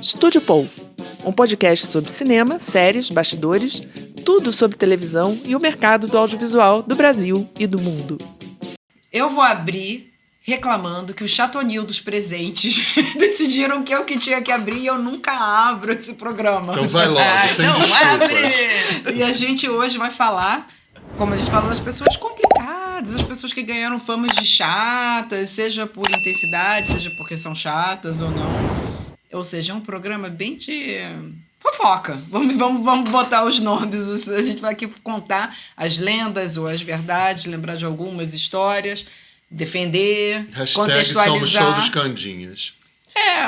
Estúdio Paul, um podcast sobre cinema, séries, bastidores, tudo sobre televisão e o mercado do audiovisual do Brasil e do mundo. Eu vou abrir reclamando que os chatonil dos presentes decidiram que eu que tinha que abrir e eu nunca abro esse programa. Então vai logo, sem desculpas. E a gente hoje vai falar, como a gente fala, das pessoas complicadas, as pessoas que ganharam famas de chatas, seja por intensidade, seja porque são chatas ou não. Ou seja, é um programa bem de fofoca. Vamos botar os nomes, a gente vai aqui contar as lendas ou as verdades, lembrar de algumas histórias, defender, Hashtag contextualizar. somos todos candinhas.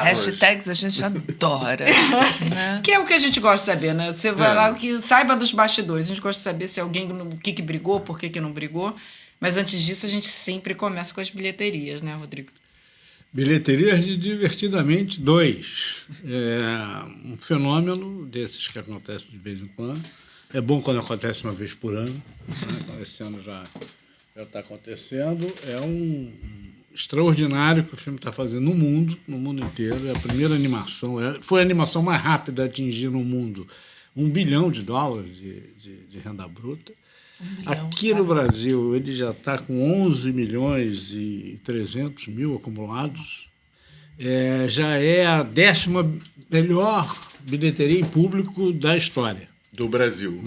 Hashtags a gente adora. Né? Que é o que a gente gosta de saber, né? Você vai lá, que saiba dos bastidores. A gente gosta de saber se alguém, o que brigou, por que não brigou. Mas antes disso, a gente sempre começa com as bilheterias, né, Rodrigo? Bilheterias de Divertidamente 2. É um fenômeno desses que acontece de vez em quando. É bom quando acontece uma vez por ano. Né? Então, esse ano já está acontecendo. É um extraordinário que o filme está fazendo no mundo inteiro. É a primeira animação. Foi a animação mais rápida a atingir no mundo $1 bilhão de renda bruta. Aqui no Brasil, ele já está com 11 milhões e 300 mil acumulados. Já é a 10ª melhor bilheteria em público da história. Do Brasil.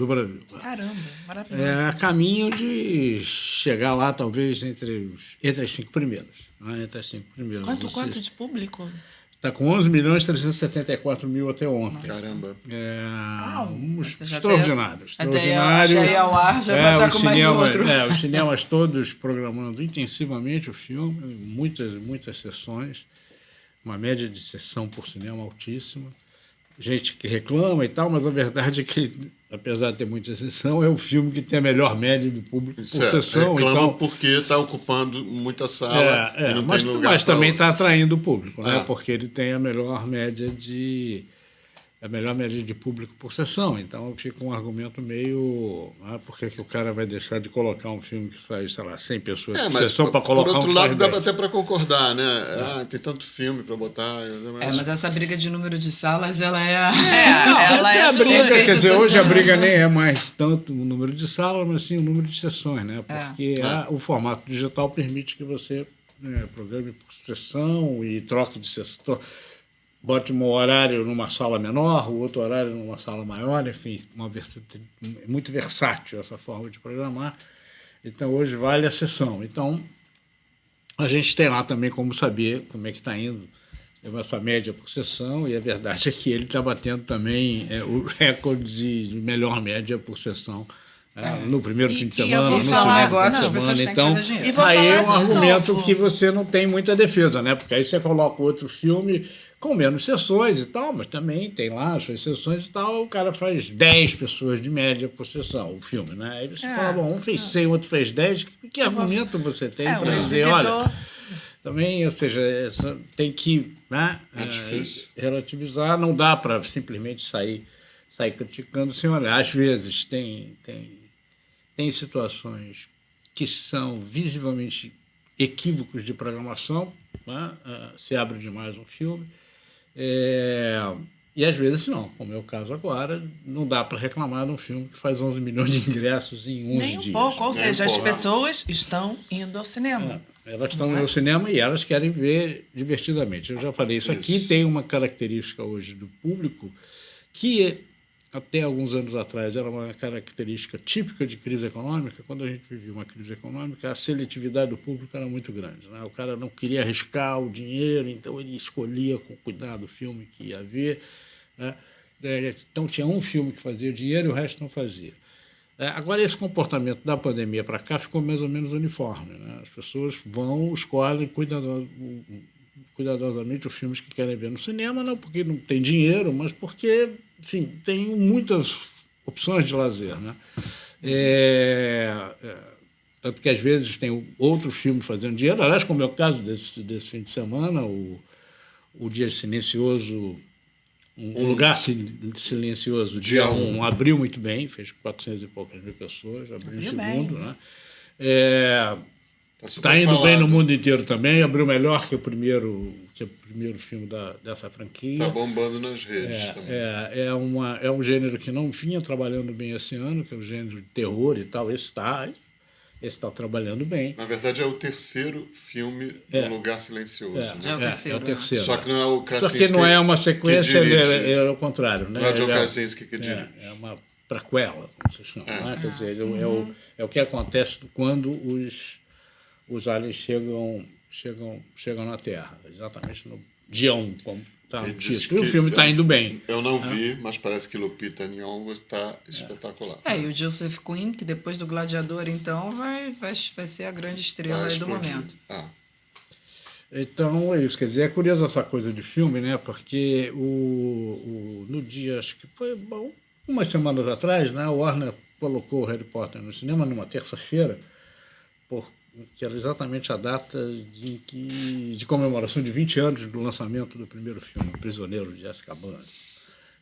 Caramba, maravilhoso. É a caminho de chegar lá, talvez, entre as 5 primeiras. Né? Entre as 5 primeiras. Quanto de público? Está com 11 milhões e 374 mil até ontem. Caramba. Extraordinário. Até já ia ao ar, já vai estar com mais outro. Os cinemas todos programando intensivamente o filme, muitas sessões, uma média de sessão por cinema altíssima. Gente que reclama e tal, mas a verdade é que, apesar de ter muita sessão, é o filme que tem a melhor média de público por sessão. Reclama então, porque está ocupando muita sala e não tem lugar. Mas também está atraindo o público, né? É. Porque ele tem a melhor média de público por sessão. Então fica um argumento meio... por que o cara vai deixar de colocar um filme que faz, sei lá, 100 pessoas por sessão para colocar um por outro lado, dá 10? até para concordar, né? Tem tanto filme para botar. Mas essa briga de número de salas, ela é... Essa é a briga. Quer dizer, hoje a briga nem nem é mais tanto o número de salas, mas sim o número de sessões, né? Porque o formato digital permite que você programe por sessão e troque de sessão. Bote um horário numa sala menor, o outro horário numa sala maior, enfim, é muito versátil essa forma de programar. Então, hoje vale a sessão. Então, a gente tem lá também como saber como é que está indo essa média por sessão, e a verdade é que ele está batendo também o recorde de melhor média por sessão. No primeiro fim de semana, no segundo agora, fim de as pessoas semana. têm Então, que fazer dinheiro. aí é um argumento que você não tem muita defesa, né? Porque aí você coloca outro filme com menos sessões e tal, mas também tem lá as suas sessões e tal, o cara faz 10 pessoas de média por sessão, o filme, né? Aí você fala, bom, um fez 100, o outro fez 10, que argumento você tem para dizer, olha... Também, ou seja, tem que relativizar, não dá para simplesmente sair criticando sem olhar. Às vezes tem situações que são visivelmente equívocos de programação, né? Se abre demais um filme, e às vezes não, como é o caso agora, não dá para reclamar de um filme que faz 11 milhões de ingressos em 11 dias. Nem um pouco, ou seja, as pessoas estão indo ao cinema. Elas estão no cinema e elas querem ver divertidamente. Eu já falei, isso aqui tem uma característica hoje do público que até alguns anos atrás era uma característica típica de crise econômica. Quando a gente vivia uma crise econômica, a seletividade do público era muito grande, né? O cara não queria arriscar o dinheiro, então ele escolhia com cuidado o filme que ia ver, né? Então tinha um filme que fazia dinheiro e o resto não fazia. Agora, esse comportamento da pandemia para cá ficou mais ou menos uniforme, né? As pessoas escolhem cuidadosamente os filmes que querem ver no cinema, não porque não tem dinheiro, mas porque, enfim, tem muitas opções de lazer, né? Tanto que, às vezes, tem outro filme fazendo dinheiro. Aliás, como é o caso desse fim de semana, o Dia Silencioso, Um Lugar Silencioso, dia 1, abriu muito bem, fez 400 e poucas mil pessoas, abriu o segundo, né? Está indo bem no mundo inteiro também, abriu melhor que o primeiro filme dessa franquia. Está bombando nas redes também. É um gênero que não vinha trabalhando bem esse ano, que é o gênero de terror e tal. Esse está trabalhando bem. Na verdade, é o terceiro filme do Lugar Silencioso. Né? Já é o terceiro. É o terceiro. Só que não é o Krasinski. Só que não é uma sequência, é o contrário. Né? Não é o John Krasinski que dirige. É uma prequela, como se chama. Né? Quer dizer, é o que acontece quando os aliens chegam na Terra. Exatamente no dia 1, como está no título. E o filme está indo bem. Eu não vi, mas parece que Lupita Nyong'o está espetacular. E o Joseph Quinn, que depois do Gladiador, então, vai ser a grande estrela aí do momento. Então, é isso. Quer dizer, é curioso essa coisa de filme, né? Porque no dia, acho que foi umas semanas atrás, né? A Warner colocou o Harry Potter no cinema numa terça-feira, que era exatamente a data de comemoração de 20 anos do lançamento do primeiro filme, O Prisioneiro de Azkaban.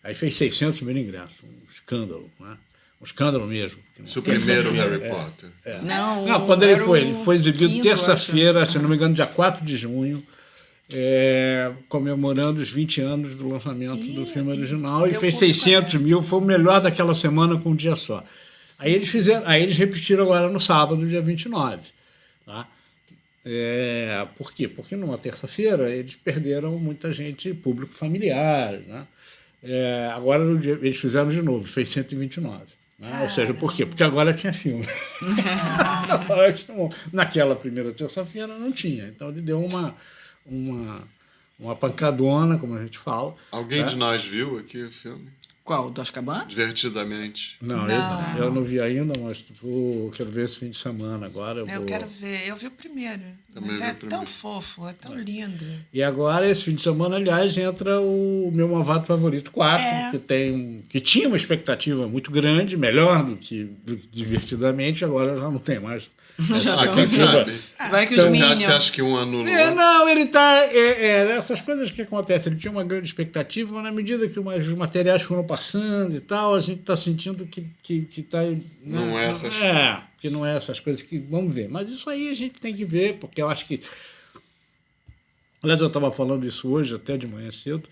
Aí fez 600 mil ingressos, um escândalo, né? Um escândalo mesmo. Isso o primeiro Harry Potter. Não, quando ele foi exibido terça-feira, se não me engano, dia 4 de junho, comemorando os 20 anos do lançamento do filme original, e fez 600 mil, foi o melhor daquela semana com um dia só. Aí eles repetiram agora no sábado, dia 29. Tá? Por quê? Porque numa terça-feira eles perderam muita gente, público familiar. Né? Agora eles fizeram de novo, fez 129. Né? Ou seja, por quê? Porque agora tinha filme. Naquela primeira terça-feira não tinha. Então ele deu uma pancadona, como a gente fala. Alguém de nós viu aqui o filme? Qual? Do Azkaban? Divertidamente. Não. Eu não vi ainda, mas quero ver esse fim de semana agora. Eu quero ver. Eu vi o primeiro. Também mas vi tão fofo, é tão lindo. E agora, esse fim de semana, aliás, entra o meu Malvado Favorito 4, que tinha uma expectativa muito grande, melhor do que Divertidamente, agora já não tem mais. Quem sabe? Vai que os Minions... Você acha que um anula? Não, ele está... essas coisas que acontecem. Ele tinha uma grande expectativa, mas na medida que os materiais foram passando e tal, a gente está sentindo que está... Não é essas coisas. Que não é essas coisas que... Vamos ver. Mas isso aí a gente tem que ver, porque eu acho que... Aliás, eu estava falando isso hoje, até de manhã cedo.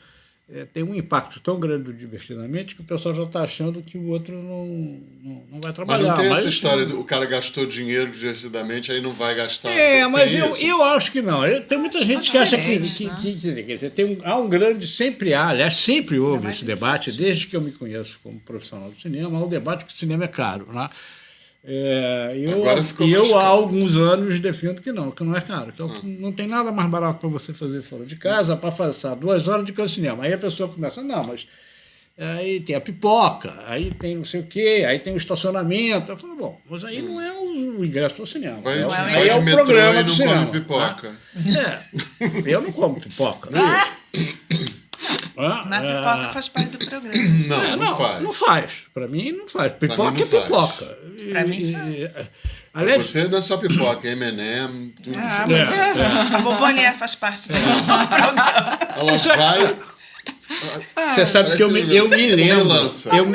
Tem um impacto tão grande do Divertidamente que o pessoal já está achando que o outro não vai trabalhar. Mas não tem essa história do cara gastou dinheiro divertidamente, aí não vai gastar. Mas eu acho que não. Tem muita gente que acha que quer dizer, sempre houve esse debate, desde que eu me conheço como profissional do cinema, o debate que o cinema é caro. Né? Eu há alguns anos defendo que não é caro, que não tem nada mais barato para você fazer fora de casa, para passar 2 horas de que o cinema. Aí a pessoa começa, mas aí tem a pipoca, aí tem não sei o quê, aí tem o estacionamento. Eu falo, bom, mas aí não é o ingresso para o cinema. Aí é o programa do cinema. Come pipoca. Eu não como pipoca. Mas pipoca faz parte do programa. Não faz. Não faz. Para mim, não faz. Pipoca é pipoca. Para mim faz. Aliás, você não é só pipoca, é M&M. A Bombonier faz parte do programa. Ela vai... Você sabe que eu me lembro. Eu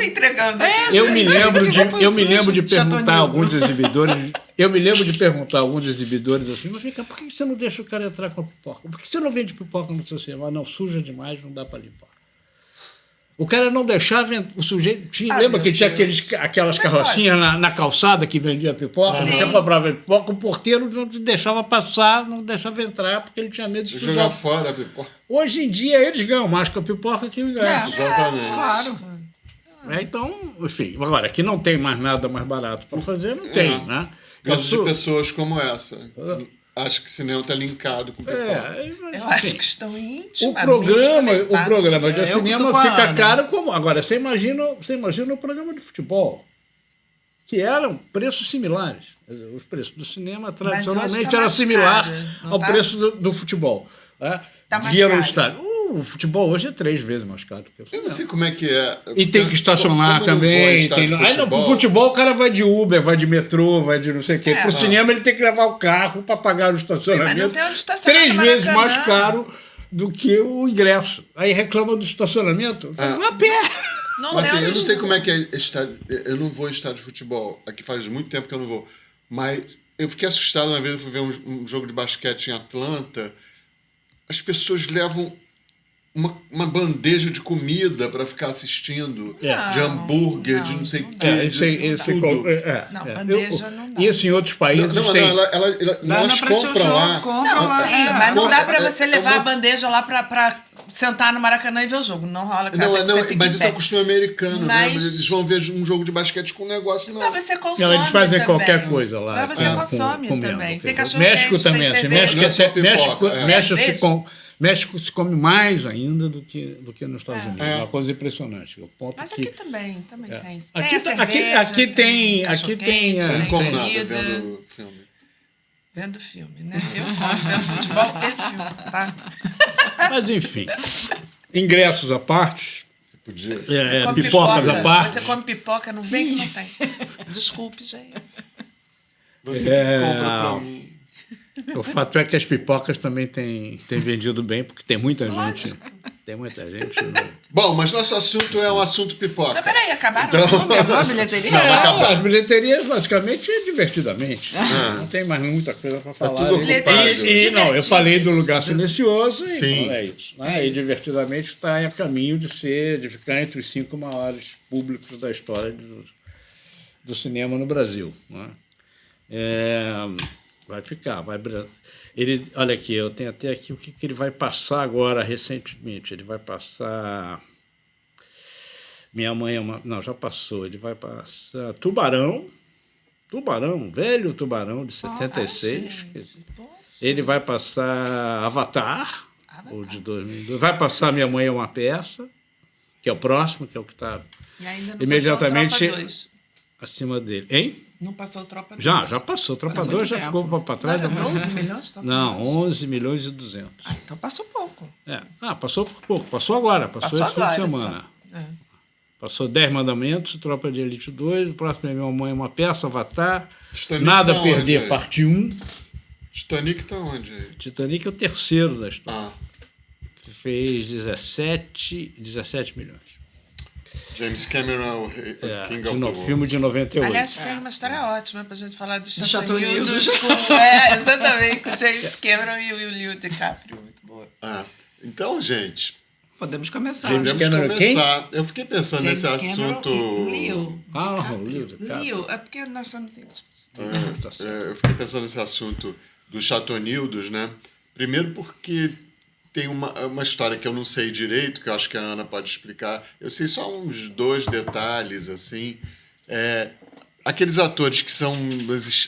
me lembro de perguntar a alguns exibidores. Eu me lembro de perguntar a alguns exibidores assim, mas vem cá, por que você não deixa o cara entrar com a pipoca? Por que você não vende pipoca no seu cinema? Não, suja demais, não dá para limpar. O cara não deixava o sujeito. Lembra que tinha aquelas carrocinhas na calçada que vendia pipoca? Você comprava pipoca, o porteiro não te deixava passar, não deixava entrar, porque ele tinha medo de jogar fora a pipoca. Hoje em dia eles ganham mais com a pipoca que o ingresso. Exatamente. Claro. Então, enfim, agora, que não tem mais nada mais barato para fazer, não tem, né? Casos de pessoas como essa. Acho que o cinema está linkado com pipoca. Eu acho que estão íntimamente o programa de cinema fica caro como... Agora, você imagina o programa de futebol, que eram preços similares. Quer dizer, os preços do cinema tradicionalmente eram similares ao preço do futebol. Tá mais caro. No estádio. O futebol hoje é 3 vezes mais caro que o cinema. Eu não sei como é que é. E tem que estacionar também. Pro futebol o cara vai de Uber, vai de metrô, vai de não sei o quê. Pro cinema ele tem que levar o carro para pagar o estacionamento. Mas não tem onde estacionar 3 vezes mais caro do que o ingresso. Aí reclama do estacionamento. Vai a pé. Mas assim, eu não sei como é que é estádio. Eu não vou em estádio de futebol. Aqui faz muito tempo que eu não vou. Mas Eu fiquei assustado uma vez, eu fui ver um jogo de basquete em Atlanta. As pessoas levam uma bandeja de comida para ficar assistindo, de hambúrguer, de não sei o quê, tudo. Não, bandeja não dá. Isso em outros países tem. Elas compram lá. Não, sim, mas não dá pra você levar a bandeja lá pra sentar no Maracanã e ver o jogo. Não rola que você fica mas em isso é pé. o costume americano, né? Mas- Eles vão ver um jogo de basquete com um negócio, não. Mas você consome Não, eles fazem também. qualquer coisa lá. Mas você consome comendo, também. Tem entendeu? cachorro México quente, tem também. Assim, cerveja. Não é só pipoca, México se come mais ainda do que nos Estados Unidos. É uma coisa impressionante. O ponto Mas que, aqui também tem. Tem Aqui- a cerveja, aqui tem cachorro-quente, Você não tem come nada comida. vendo filme. Vendo filme, né? Eu como vendo futebol e filme, tá? Mas, enfim. Ingressos à parte. Você podia. Você come Pipocas à parte. Você come pipoca, não vem que não tem. Desculpe, gente. Você que compra pra mim. O fato é que as pipocas também têm vendido bem, porque tem muita gente. Lógico. Tem muita gente. Bom, mas nosso assunto é um assunto pipoca. Não, peraí, acabaram Então- os números? Acabou a bilheteria? As bilheterias, basicamente, é divertidamente. Não tem mais muita coisa para falar. tudo Bilheterias Não, eu falei do Lugar divertidas. Silencioso, Sim. então é isso. Né? E divertidamente está a caminho de ficar entre os 5 maiores públicos da história do cinema no Brasil. Né? Vai ficar. Olha aqui, eu tenho até aqui o que ele vai passar agora, recentemente. Ele vai passar... Minha Mãe é uma... Não, já passou. Ele vai passar Tubarão, velho Tubarão, de 76. Ele vai passar Avatar, o de 2002. Vai passar Minha Mãe é uma Peça, que é o próximo, que é o que está E ainda não imediatamente passou Tropa 2. acima dele. Hein? Não passou Tropa 2. Já passou. Tropa Passou 2 de já tempo. ficou para trás. Não, 12 milhões? Tropa Não, 2. 11 milhões e 200. Ah, então passou pouco. Passou por pouco. Passou agora. Passou esse fim de semana. só. É. Passou 10 Mandamentos, Tropa de Elite 2, o próximo é Minha Mãe é uma Peça, Avatar, Titanic Nada tá a Perder, onde aí? parte 1. Titanic tá onde aí? Titanic é o terceiro da história, Ah, que fez 17 milhões. James Cameron é o King of the World. Filme de 98. Aliás, tem uma história ótima pra gente falar dos Chateau Chateaunildos. Nildos. Exatamente, com o James Cameron e o Leo DiCaprio. Muito boa. Então, gente, Podemos começar. James podemos Cameron, quem? começar. Eu fiquei pensando nesse assunto. e Leo o Leo DiCaprio. Leo, é porque nós somos íntimos. Tá certo. Eu fiquei pensando nesse assunto dos Chateaunildos, né? Primeiro porque tem uma história que eu não sei direito, que eu acho que a Ana pode explicar. Eu sei só uns 2 detalhes, assim. Aqueles atores que são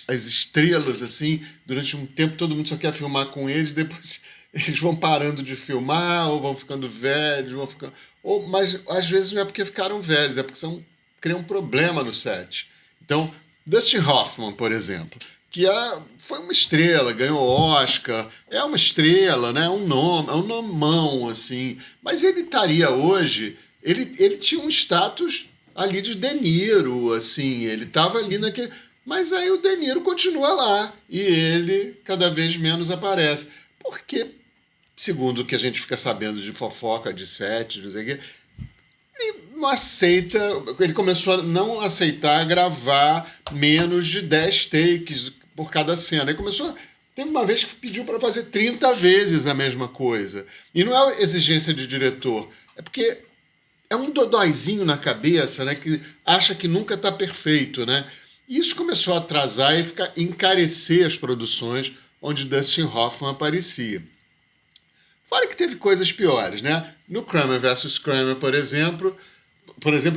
as estrelas, assim, durante um tempo todo mundo só quer filmar com eles, depois eles vão parando de filmar, ou vão ficando velhos, mas às vezes não é porque ficaram velhos, é porque criam um problema no set. Então, Dustin Hoffman, por exemplo, que foi uma estrela, ganhou Oscar, é uma estrela, né? É um nomão, assim. Mas ele estaria hoje, ele tinha um status ali de De Niro, assim, ele estava ali naquele... Mas aí o De Niro continua lá, e ele cada vez menos aparece. Porque, segundo o que a gente fica sabendo de fofoca, de set, não sei o quê, ele começou a não aceitar gravar menos de 10 takes por cada cena. Ele teve uma vez que pediu para fazer 30 vezes a mesma coisa. E não é exigência de diretor, é porque é um dodóizinho na cabeça, né, que acha que nunca está perfeito, né? E isso começou a atrasar e encarecer as produções onde Dustin Hoffman aparecia. Fora que teve coisas piores, né? No Kramer vs. Kramer, por exemplo,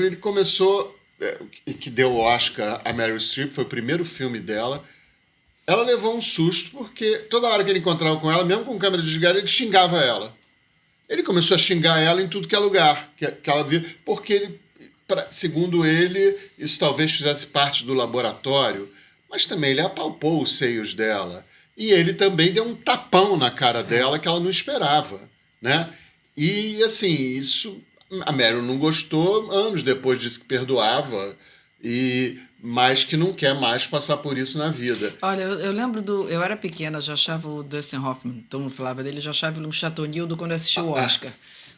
ele começou, que deu o Oscar a Meryl Streep, foi o primeiro filme dela. Ela levou um susto porque toda hora que ele encontrava com ela, mesmo com câmera desligada, ele xingava ela. Ele começou a xingar ela em tudo que é lugar que ela via, porque segundo ele, isso talvez fizesse parte do laboratório, mas também ele apalpou os seios dela. E ele também deu um tapão na cara dela que ela não esperava, né? E, assim, isso... A Meryl não gostou, anos depois disse que perdoava, mas que não quer mais passar por isso na vida. Olha, eu lembro eu era pequena, já achava o Dustin Hoffman, todo mundo falava dele, já achava ele um chatonildo quando eu assisti o Oscar.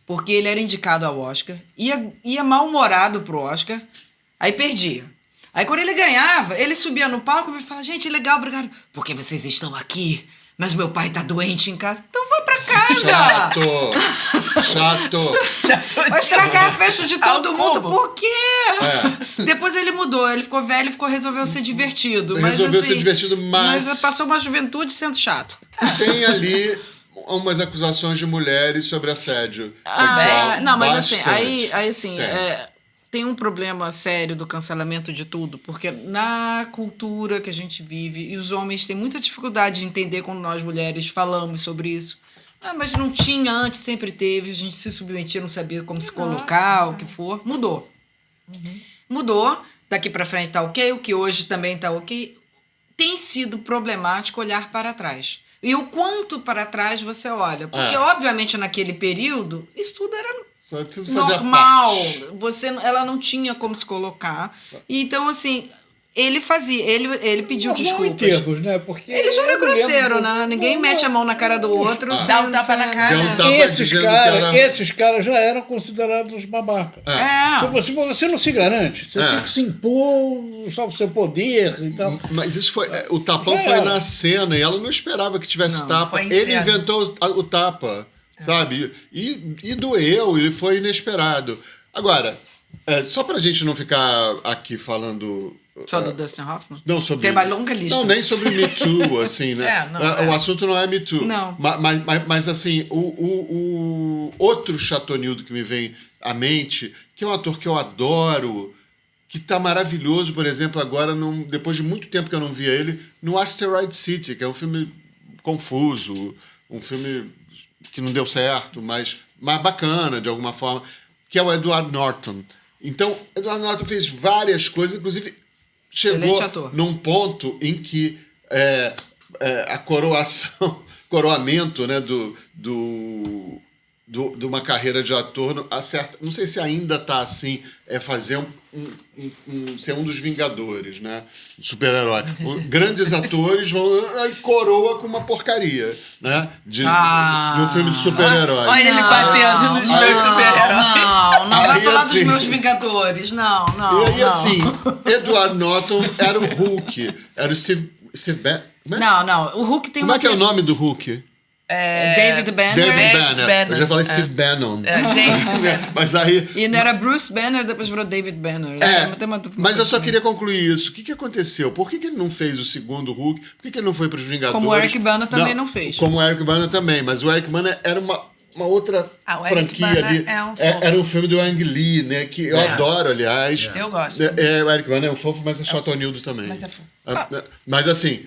Porque ele era indicado ao Oscar, ia mal-humorado pro Oscar, aí perdia. Aí quando ele ganhava, ele subia no palco e falava, gente, legal, obrigado. Porque vocês estão aqui, mas meu pai tá doente em casa. Então vá pra casa. Chato. Vai estragar a festa de todo mundo. Como? Por quê? Depois ele mudou, ele ficou velho, resolveu ser divertido. Resolveu ser divertido, mas passou uma juventude sendo chato. tem ali umas acusações de mulheres sobre assédio sexual. Não, mas Bastante. assim, tem um problema sério do cancelamento de tudo, porque na cultura que a gente vive, e os homens têm muita dificuldade de entender quando nós mulheres falamos sobre isso. Mas não tinha antes, sempre teve, a gente se submetia, não sabia como se colocar, o que for. Mudou. Mudou, daqui pra frente tá ok, o que hoje também tá ok. Tem sido problemático olhar para trás. E o quanto para trás você olha. Porque, obviamente, naquele período, isso tudo era Só preciso fazer normal. parte. Ela não tinha como se colocar. E, então, assim, ele fazia, ele pediu Normal em desculpas. termos, né? Porque Ele já era eu lembro- grosseiro, né? Ninguém mete a mão na cara do outro. Dá um tapa na cara. Deu um tapa Esses dizendo caras, que era... esses caras já eram considerados babacas. Se você não se garante, você tem que se impor só o seu poder. Então, Mas isso foi. O tapão Já foi era. na cena e ela não esperava que tivesse Não, tapa. foi em Ele cena. inventou o tapa, sabe? E doeu, ele foi inesperado. Agora, só pra gente não ficar aqui falando. Só do Dustin Hoffman? Não, sobre. Tem uma longa lista. Não, nem sobre Me Too, assim, né? O assunto não é Me Too. Não. Mas assim, o outro chatonildo que me vem à mente, que é um ator que eu adoro, que tá maravilhoso, por exemplo, agora, depois de muito tempo que eu não via ele, no Asteroid City, que é um filme confuso, um filme que não deu certo, mas bacana, de alguma forma, que é o Edward Norton. Então, Edward Norton fez várias coisas, inclusive chegou Excelente ator. num ponto em que a coroamento, né, de uma carreira de ator, não sei se ainda está assim, fazer ser um dos Vingadores, né? Super-herói. Grandes atores vão e coroa com uma porcaria, né? De um filme de super-herói. Olha ele batendo nos meus super-heróis. Não vai Aí, falar assim, dos meus Vingadores. Não. E assim, Edward Norton era o Hulk, era o Steve Não. O Hulk tem Como uma... é que é o nome do Hulk? David Banner. David Banner. Banner. Eu já falei Steve Bannon. Gente, Mas aí... E não era Bruce Banner, depois virou David Banner. Mas eu só queria concluir isso. O que aconteceu? Por que ele não fez o segundo Hulk? Por que ele não foi para os Vingadores? Como o Eric Bana também não fez. Como o Eric Bana também. Mas o Eric Bana era uma outra o Eric franquia Bana ali. é um fofo. Era um filme do Ang Lee, né? Que eu adoro, aliás. Eu gosto. O Eric Bana é um fofo, mas é chatonildo também. Mas é fofo. Mas assim...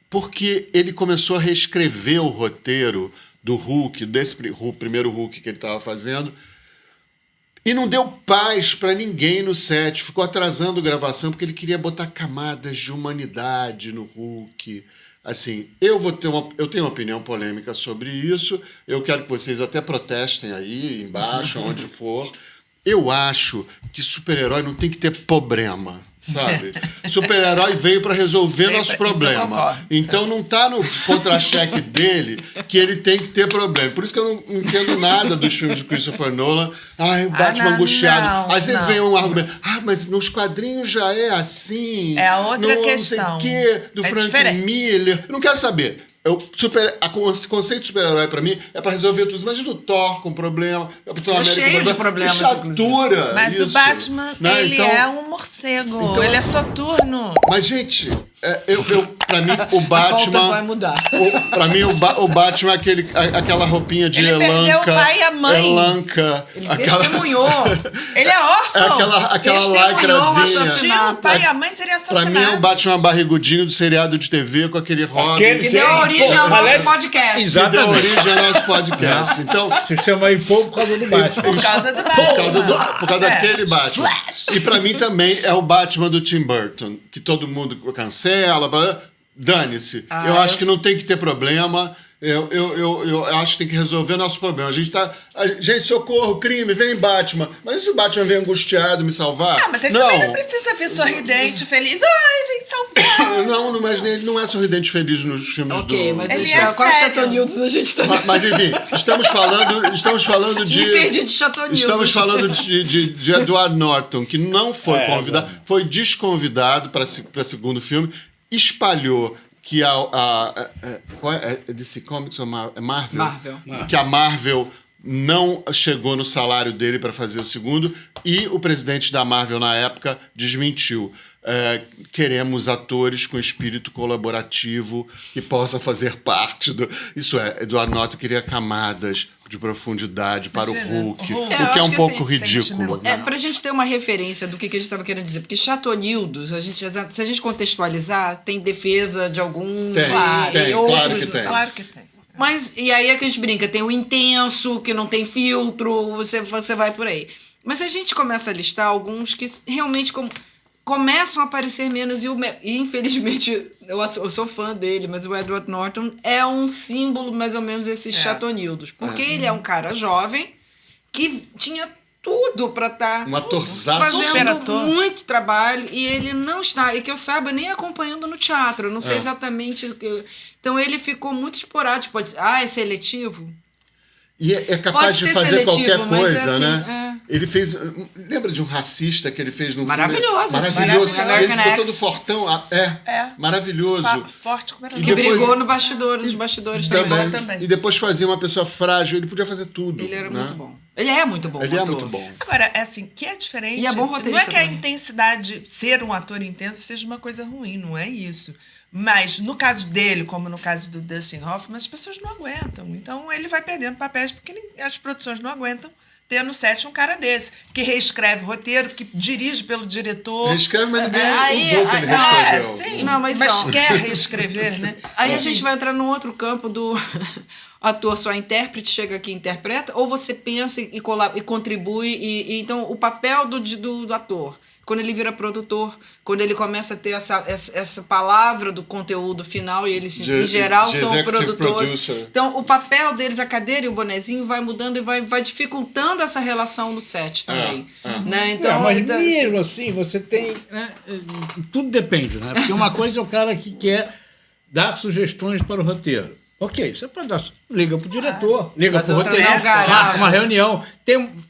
porque ele começou a reescrever o roteiro do Hulk, desse primeiro Hulk que ele estava fazendo, e não deu paz para ninguém no set. Ficou atrasando a gravação porque ele queria botar camadas de humanidade no Hulk. Assim, eu tenho uma opinião polêmica sobre isso. Eu quero que vocês até protestem aí embaixo, onde for. Eu acho que super-herói não tem que ter problema. Sabe? Super-herói veio para resolver nosso problema. Então não tá no contra-cheque dele que ele tem que ter problema. Por isso que eu não entendo nada dos filmes de Christopher Nolan. O Batman angustiado. Aí sempre vem um argumento. Mas nos quadrinhos já é assim. É a outra questão. Não sei o quê, do Frank diferente. Miller. Eu não quero saber. O conceito de super-herói pra mim é pra resolver tudo. Imagina o Thor com problema, o Capitão América com cheio de problema. problemas, Chatura. Mas isso, o Batman, né? ele é um morcego. Ele é soturno. Mas, gente, pra mim, o A pauta vai Batman. mudar. Pra mim, o Batman é aquela roupinha de Ele elanca. perdeu o pai e a mãe. Elanca. Ele testemunhou. Ele é órfão. Aquela Testemunhou o lacrazinha. Tinha o pai e a mãe seria Pra assassinado. mim é o Batman barrigudinho do seriado de TV com aquele Robin. Que deu origem ao nosso podcast. Que Exato. deu Exatamente. origem ao nosso podcast. Então, se chama aí pouco por causa do Batman. Por causa do por causa daquele Batman. E pra mim também é o Batman do Tim Burton, que todo mundo cancela, dane-se. Eu acho que não tem que ter problema. Eu acho que tem que resolver nosso problema. Gente, socorro, crime, vem Batman. Mas e se o Batman vem angustiado me salvar? Mas ele também não precisa vir sorridente, feliz. Ai, vem salvar. Não, mas ele não é sorridente feliz nos filmes Ok, do... mas Ele já, é qual sério. Chatonildos a gente tá... Mas enfim, estamos falando de... Me perdi de Chatonildos. Estamos falando de Edward Norton, que não foi convidado, foi desconvidado para segundo filme, espalhou que qual é DC Comics ou Marvel? Marvel. Que a Marvel não chegou no salário dele para fazer o segundo, e o presidente da Marvel na época desmentiu. Queremos atores com espírito colaborativo que possam fazer parte do... Isso é, Edward Norton queria camadas de profundidade para Imagina, o Hulk, o o Hulk. que é acho um que, pouco assim, ridículo. Pra gente ter uma referência do que a gente estava querendo dizer, porque Chatonildos, se a gente contextualizar, tem defesa de algum... Tem, claro que tem. Claro que tem. Mas, e aí é que a gente brinca, tem o intenso, que não tem filtro, você vai por aí. Mas a gente começa a listar alguns que realmente começam a aparecer menos, e infelizmente, eu sou fã dele, mas o Edward Norton é um símbolo mais ou menos desses chatonildos. Porque ele é um cara jovem que tinha tudo para estar Um atorzaço. Super fazendo ator. muito trabalho, e ele não está, e que eu saiba, nem acompanhando no teatro. Eu não sei exatamente o que... Então ele ficou muito esporádico. Pode ser, é seletivo? E é capaz Pode de ser fazer seletivo, qualquer mas coisa, é assim, né? Ele fez... Lembra de um racista que ele fez no Maravilhoso, filme? Maravilhoso. American Ele ficou todo X. fortão. Maravilhoso. Forte como era. E Que depois- brigou no bastidores, os bastidores também. também. E depois fazia uma pessoa frágil. Ele podia fazer tudo. Ele era né? muito bom. Ele é muito bom. Ele é ator. muito bom. Agora, é assim, que é diferente. E é bom não roteirista é que a também. intensidade, ser um ator intenso, seja uma coisa ruim, não é isso. Mas, no caso dele, como no caso do Dustin Hoffman, as pessoas não aguentam. Então, ele vai perdendo papéis porque as produções não aguentam ter no set um cara desse, que reescreve roteiro, que dirige pelo diretor. Reescreve, mas ninguém Aí- usou que ele reescreveu. Sim, Não, mas não. quer reescrever, né? Aí a gente vai entrar num outro campo do ator só intérprete, chega aqui e interpreta, ou você pensa e contribui. Então, o papel do ator, quando ele vira produtor, quando ele começa a ter essa palavra do conteúdo final, e eles, em geral, são executive produtores. producer. Então, o papel deles, a cadeira e o bonezinho, vai mudando e vai dificultando essa relação no set também. Né? Então, Mas então, mesmo assim, você tem... né, tudo depende, né? Porque uma coisa é o cara que quer dar sugestões para o roteiro. Ok, você pode dar... Liga para o diretor, liga Mas para o outra roteirista, não, cara. marca uma reunião.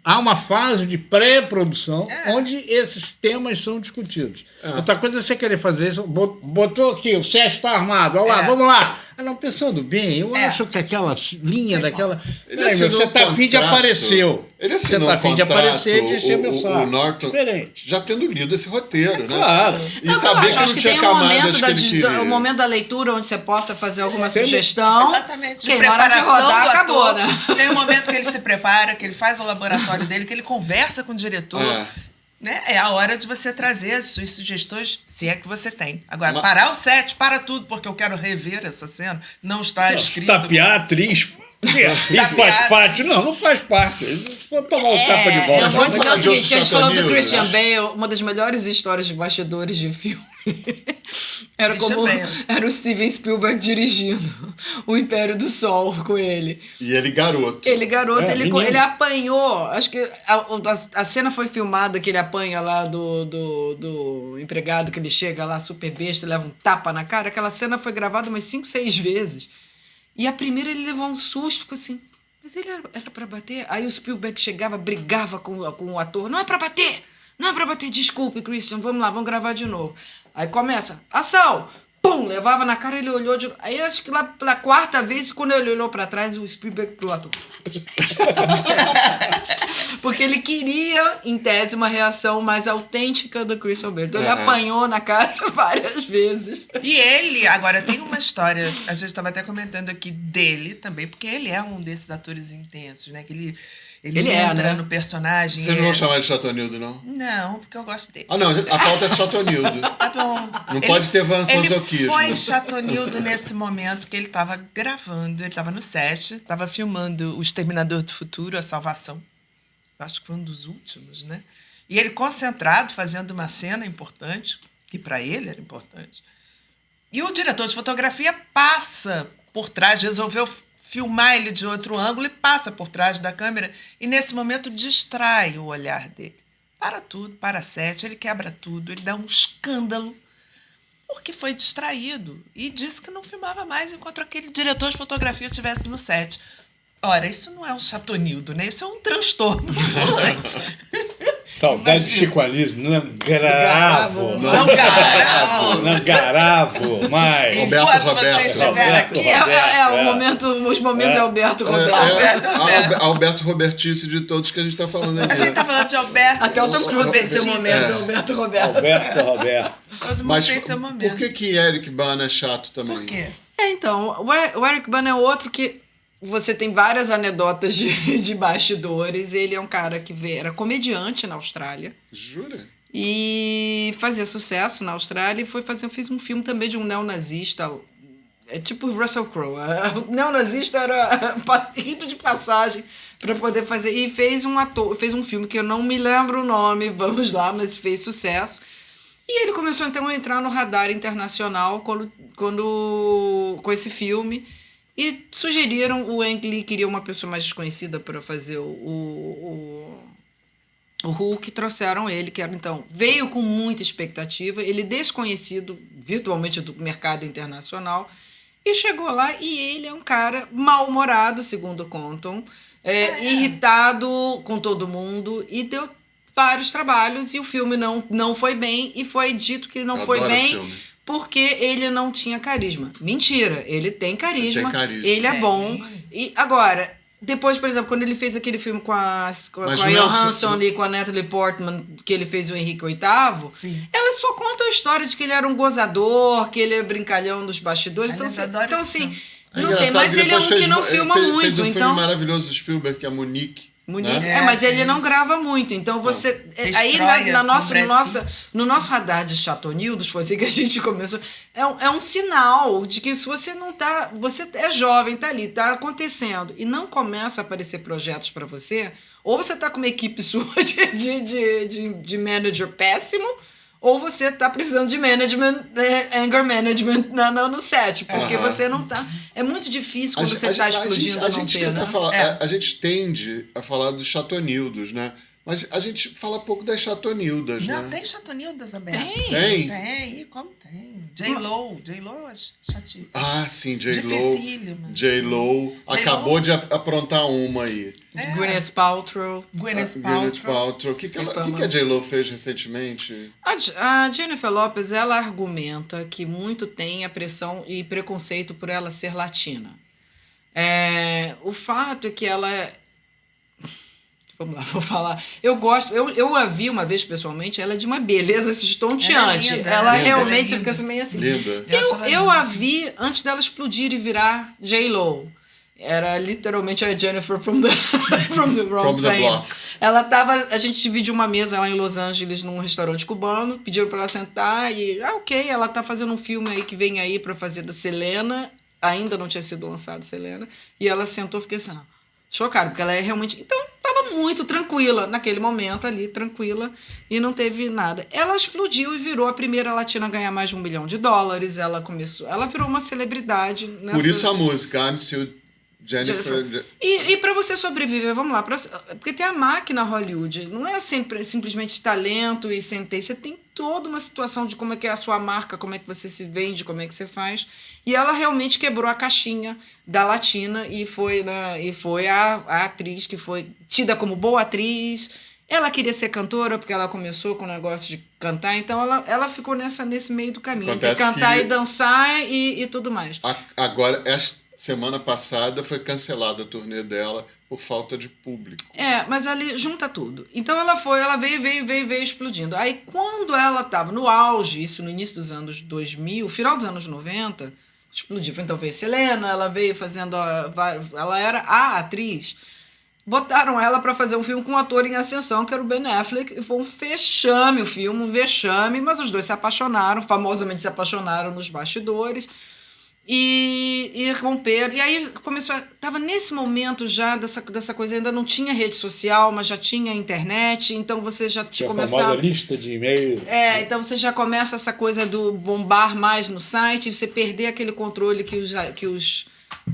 Há uma fase de pré-produção onde esses temas são discutidos. Outra coisa é você querer fazer isso. Botou aqui, o set está armado, olha lá, vamos lá. Não, pensando bem, eu acho que aquela linha daquela... Ele Peraí, assinou você está um afim de contrato. apareceu. Ele Você assinou está um afim de contrato, aparecer, de encher meu saco. o Norton, Diferente. já tendo lido esse roteiro, né? Claro. E Não, saber eu que não acho tinha tem camadas que ele queria. o momento da leitura onde você possa fazer alguma Tem- sugestão. Exatamente. Que na hora de rodar, do acabou, ator. né? Tem um momento que ele se prepara, que ele faz o laboratório dele, que ele conversa com o diretor. Né? É a hora de você trazer as suas sugestões, se é que você tem. Agora, parar o set, para tudo, porque eu quero rever essa cena. Não está escrito. Tapear a atriz. Isso faz parte? Não faz parte. Se for tomar o tapa de volta. Eu vou dizer o Mas seguinte, a gente falou do Chatonildo, Christian né? Bale, uma das melhores histórias de bastidores de filme. Era Christian como Bale. era o Steven Spielberg dirigindo O Império do Sol com ele. E ele garoto. Ele, garoto, menino. ele apanhou. Acho que a cena foi filmada que ele apanha lá do empregado, que ele chega lá super besta e leva um tapa na cara. Aquela cena foi gravada umas 5, 6 vezes. E a primeira ele levou um susto, ficou assim, mas ele era pra bater? Aí o Spielberg chegava, brigava com o ator, não é pra bater! Não é pra bater, desculpe, Christian, vamos lá, vamos gravar de novo. Aí começa, ação! Pum! Levava na cara, ele olhou de... Aí acho que lá pela quarta vez, quando ele olhou pra trás, o Spielberg pro ator. Porque ele queria, em tese, uma reação mais autêntica do Christian Bale. Então ele apanhou na cara várias vezes. E ele, agora, tem uma história, a gente estava até comentando aqui dele também, porque ele é um desses atores intensos, né? Que ele entra né? no personagem. Vocês não vão chamar de Chatonildo, não? Não, porque eu gosto dele. Ah, não. A pauta é Chatonildo. Tá bom. Não pode ter vanfozoquismo. Ele foi chatonildo nesse momento que ele estava gravando, ele estava no set, estava filmando O Exterminador do Futuro, A Salvação. Eu acho que foi um dos últimos, né? E ele concentrado, fazendo uma cena importante, que para ele era importante. E o diretor de fotografia passa por trás, resolveu filmar ele de outro ângulo e passa por trás da câmera e, nesse momento, distrai o olhar dele. Para tudo, para a set, ele quebra tudo, ele dá um escândalo. porque foi distraído e disse que não filmava mais enquanto aquele diretor de fotografia estivesse no set. Ora, isso não é um chatonildo, né? Isso é um transtorno ambulante. Saudade de Chico Anísio. Não gravo. Não gravo mais. Roberto Enquanto Roberto. você estiver Roberto aqui... Os momentos é Alberto Roberto. Alberto Robertice de todos que a gente tá falando aqui. A gente tá falando de Alberto. Até o Tom Cruise tem seu momento, É. Alberto Roberto. Roberto. Todo mundo Mas tem seu momento. por que Eric Bana é chato também? Por quê? Então, o Eric Bana é outro que você tem várias anedotas de bastidores. Ele é um cara que era comediante na Austrália Jura? e fazia sucesso na Austrália e fez um filme também de um neonazista. É tipo Russell Crowe. O neonazista era rito de passagem para poder fazer. E fez um filme que eu não me lembro o nome, vamos lá, mas fez sucesso. E ele começou então a entrar no radar internacional com esse filme. E sugeriram, o Ang Lee queria uma pessoa mais desconhecida para fazer o Hulk, trouxeram ele, que era então, veio com muita expectativa, ele desconhecido virtualmente do mercado internacional, e chegou lá e ele é um cara mal-humorado, segundo contam, irritado com todo mundo, e deu vários trabalhos, e o filme não foi bem, e foi dito que não Eu foi adoro bem filme. porque ele não tinha carisma. Mentira, ele tem carisma, Ele tem carisma. ele é bom. E agora, depois, por exemplo, quando ele fez aquele filme com a Mas não é Johansson e com a Natalie Portman, que ele fez o Henrique VIII, Sim. ela só conta a história de que ele era um gozador, que ele é brincalhão dos bastidores. Aliás, Então, adoro então esse assim, filme. não sei, mas ele é um que não filma muito. Fez um Então, filme maravilhoso do Spielberg, que é Munique. Munique. Né? Mas ele fez. não grava muito. Então você. Fez Aí Troia com Brad Pitt. no nosso radar de chatonildos, foi assim que a gente começou. É um sinal de que se você não tá. Você é jovem, tá ali, tá acontecendo. E não começa a aparecer projetos para você, ou você tá com uma equipe sua de manager péssimo, ou você tá precisando de management, anger management no set. Porque Aham. você não tá. É muito difícil quando você tá explodindo a não gente ter, tenta né? falar, a gente tende a falar dos chatonildos, né? Mas a gente fala pouco das chatonildas, Não, né? tem chatonildas abertas. Tem? Tem, e como tem? J-Lo é chatíssima. Ah, sim, Dificílima. J-Lo acabou de aprontar uma aí. Gwyneth Paltrow. Gwyneth Gwyneth Paltrow. Paltrow. O que fama. a J-Lo fez recentemente? A Jennifer Lopez, ela argumenta que muito tem a pressão e preconceito por ela ser latina. O fato é que ela... Vamos lá, vou falar. Eu a vi uma vez pessoalmente, ela é de uma beleza estonteante. Ela é linda, ela linda, realmente, ela é você fica linda. assim, meio assim. Linda. Eu a vi antes dela explodir e virar J-Lo. Era literalmente a Jennifer from the wrong From the side. block. A gente dividiu uma mesa lá em Los Angeles num restaurante cubano, pediram para ela sentar e, ok, ela tá fazendo um filme aí que vem aí para fazer da Selena, ainda não tinha sido lançado Selena, e ela sentou, fiquei assim, chocada, porque ela é realmente... Então, tava muito tranquila naquele momento ali, tranquila, e não teve nada. Ela explodiu e virou a primeira latina a ganhar mais de $1 bilhão. Ela virou uma celebridade nessa... Por isso a música, I'm Still Jennifer. E para você sobreviver, vamos lá, porque tem a máquina Hollywood, não é sempre simplesmente talento e sentença, você tem toda uma situação de como é que é a sua marca, como é que você se vende, como é que você faz. E ela realmente quebrou a caixinha da latina e foi a atriz que foi tida como boa atriz. Ela queria ser cantora porque ela começou com o negócio de cantar, então ela ficou nesse meio do caminho, de Acontece cantar que- e dançar e tudo mais. Agora, esta semana passada foi cancelada a turnê dela por falta de público. Mas ali junta tudo. Então ela veio explodindo. Aí quando ela estava no auge, isso no início dos anos 2000, final dos anos 90, explodiu. Então veio Selena, ela veio fazendo... Ela era a atriz. Botaram ela para fazer um filme com um ator em ascensão, que era o Ben Affleck, e foi um fechame o filme, um vexame, mas os dois se apaixonaram, famosamente se apaixonaram nos bastidores. E romperam. E aí começou. Estava nesse momento já dessa coisa, ainda não tinha rede social, mas já tinha internet, então você já Tinha a começava. famosa lista de e-mails. Então você já começa essa coisa do bombar mais no site, você perder aquele controle que os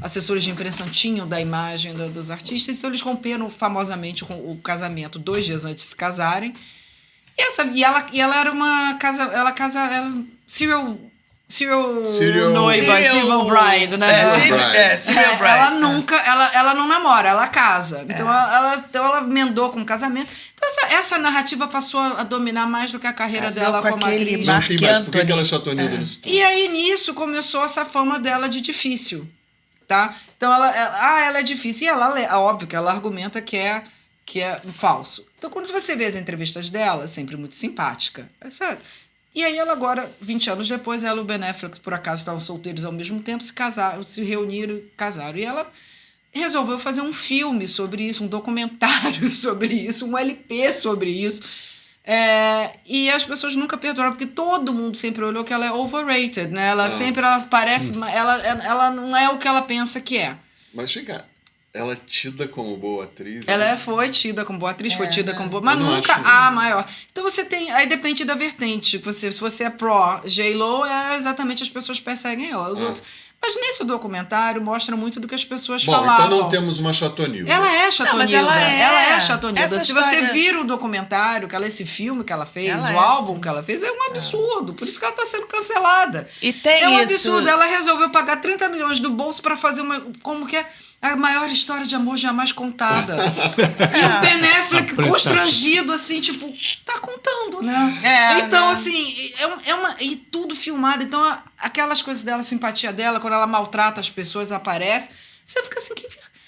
assessores de imprensa tinham da imagem dos artistas, então eles romperam famosamente o casamento 2 dias antes de se casarem. E ela era uma serial Serial- noiva, Civil Bride, né? Serial Bride. Ela nunca, ela não namora, ela casa. Então ela emendou com o casamento. Então essa narrativa passou a dominar mais do que a carreira Casou dela com como aquele atriz. Não, sim, mas por que Anthony. ela é chatonilda nisso tudo? E aí, nisso, começou essa fama dela de difícil, tá? Então, ela é difícil. E ela, óbvio que ela argumenta que é falso. Então, quando você vê as entrevistas dela, sempre muito simpática, sabe? E aí, ela agora, 20 anos depois, ela e o Ben Affleck, por acaso, estavam solteiros ao mesmo tempo, se casaram, se reuniram e casaram. E ela resolveu fazer um filme sobre isso, um documentário sobre isso, um LP sobre isso. E as pessoas nunca perdoaram, porque todo mundo sempre olhou que ela é overrated, né? Ela parece... Ela não é o que ela pensa que é. Mas chega, ela é tida como boa atriz. Ela foi tida como boa atriz, foi tida como boa... Mas Eu não nunca acho, a não. maior. Então você tem... Aí depende da vertente. Se você é pró J-Lo, exatamente as pessoas perseguem ela. Os outros... Mas nesse documentário mostra muito do que as pessoas Bom, falavam. então não temos uma chatonilda. Ela é chatonilda. Não, mas ela é chatonilda. Essa Se história- você vira o documentário, esse filme que ela fez, Ela o é álbum assim. que ela fez, é um absurdo. Por isso que ela está sendo cancelada. E tem é um isso- absurdo. Ela resolveu pagar 30 milhões do bolso para fazer como que é a maior história de amor jamais contada. E o Ben Affleck constrangido, assim, tipo, tá contando, né? Então, né? assim, e tudo filmado. Então, aquelas coisas dela, a simpatia dela, quando ela maltrata as pessoas, aparece. Você fica assim,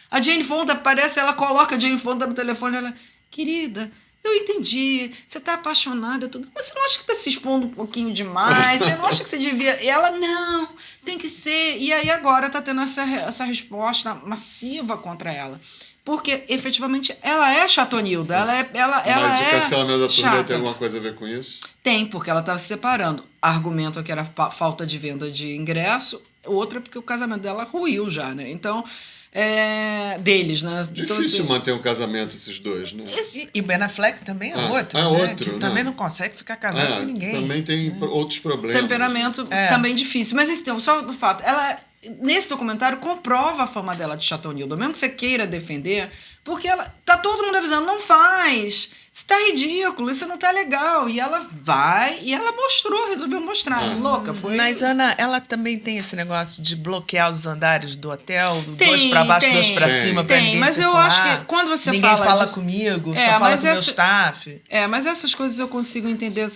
a Jane Fonda aparece, ela coloca a Jane Fonda no telefone, ela, querida, eu entendi, você tá apaixonada, tudo, mas você não acha que tá se expondo um pouquinho demais? Você não acha que você devia... E ela, não, tem que ser. E aí agora tá tendo essa resposta massiva contra ela. Porque, efetivamente, ela é chatonilda. Ela Mas o é cancelamento da turnê chata. tem alguma coisa a ver com isso? Tem, porque ela estava se separando. Argumento que era falta de venda de ingresso, outra porque o casamento dela ruiu já, né? Então, deles, né? Então, Difícil assim, manter um casamento esses dois, né? E o Ben Affleck também é outro, é né? outro, Que né? também não consegue ficar casado com ninguém. Também tem outros problemas. temperamento também difícil. Mas então, só do fato, ela, nesse documentário, comprova a fama dela de chatonilda, mesmo que você queira defender, porque tá todo mundo avisando, não faz, isso tá ridículo, isso não tá legal. E ela vai, e ela resolveu mostrar. Louca, foi... Mas, Ana, ela também tem esse negócio de bloquear os andares do hotel, do dois pra baixo, dois pra cima, pra Tem, ninguém mas eu circular. acho que quando você ninguém fala disso- comigo, É, só fala mas com o meu essa- staff. mas essas coisas eu consigo entender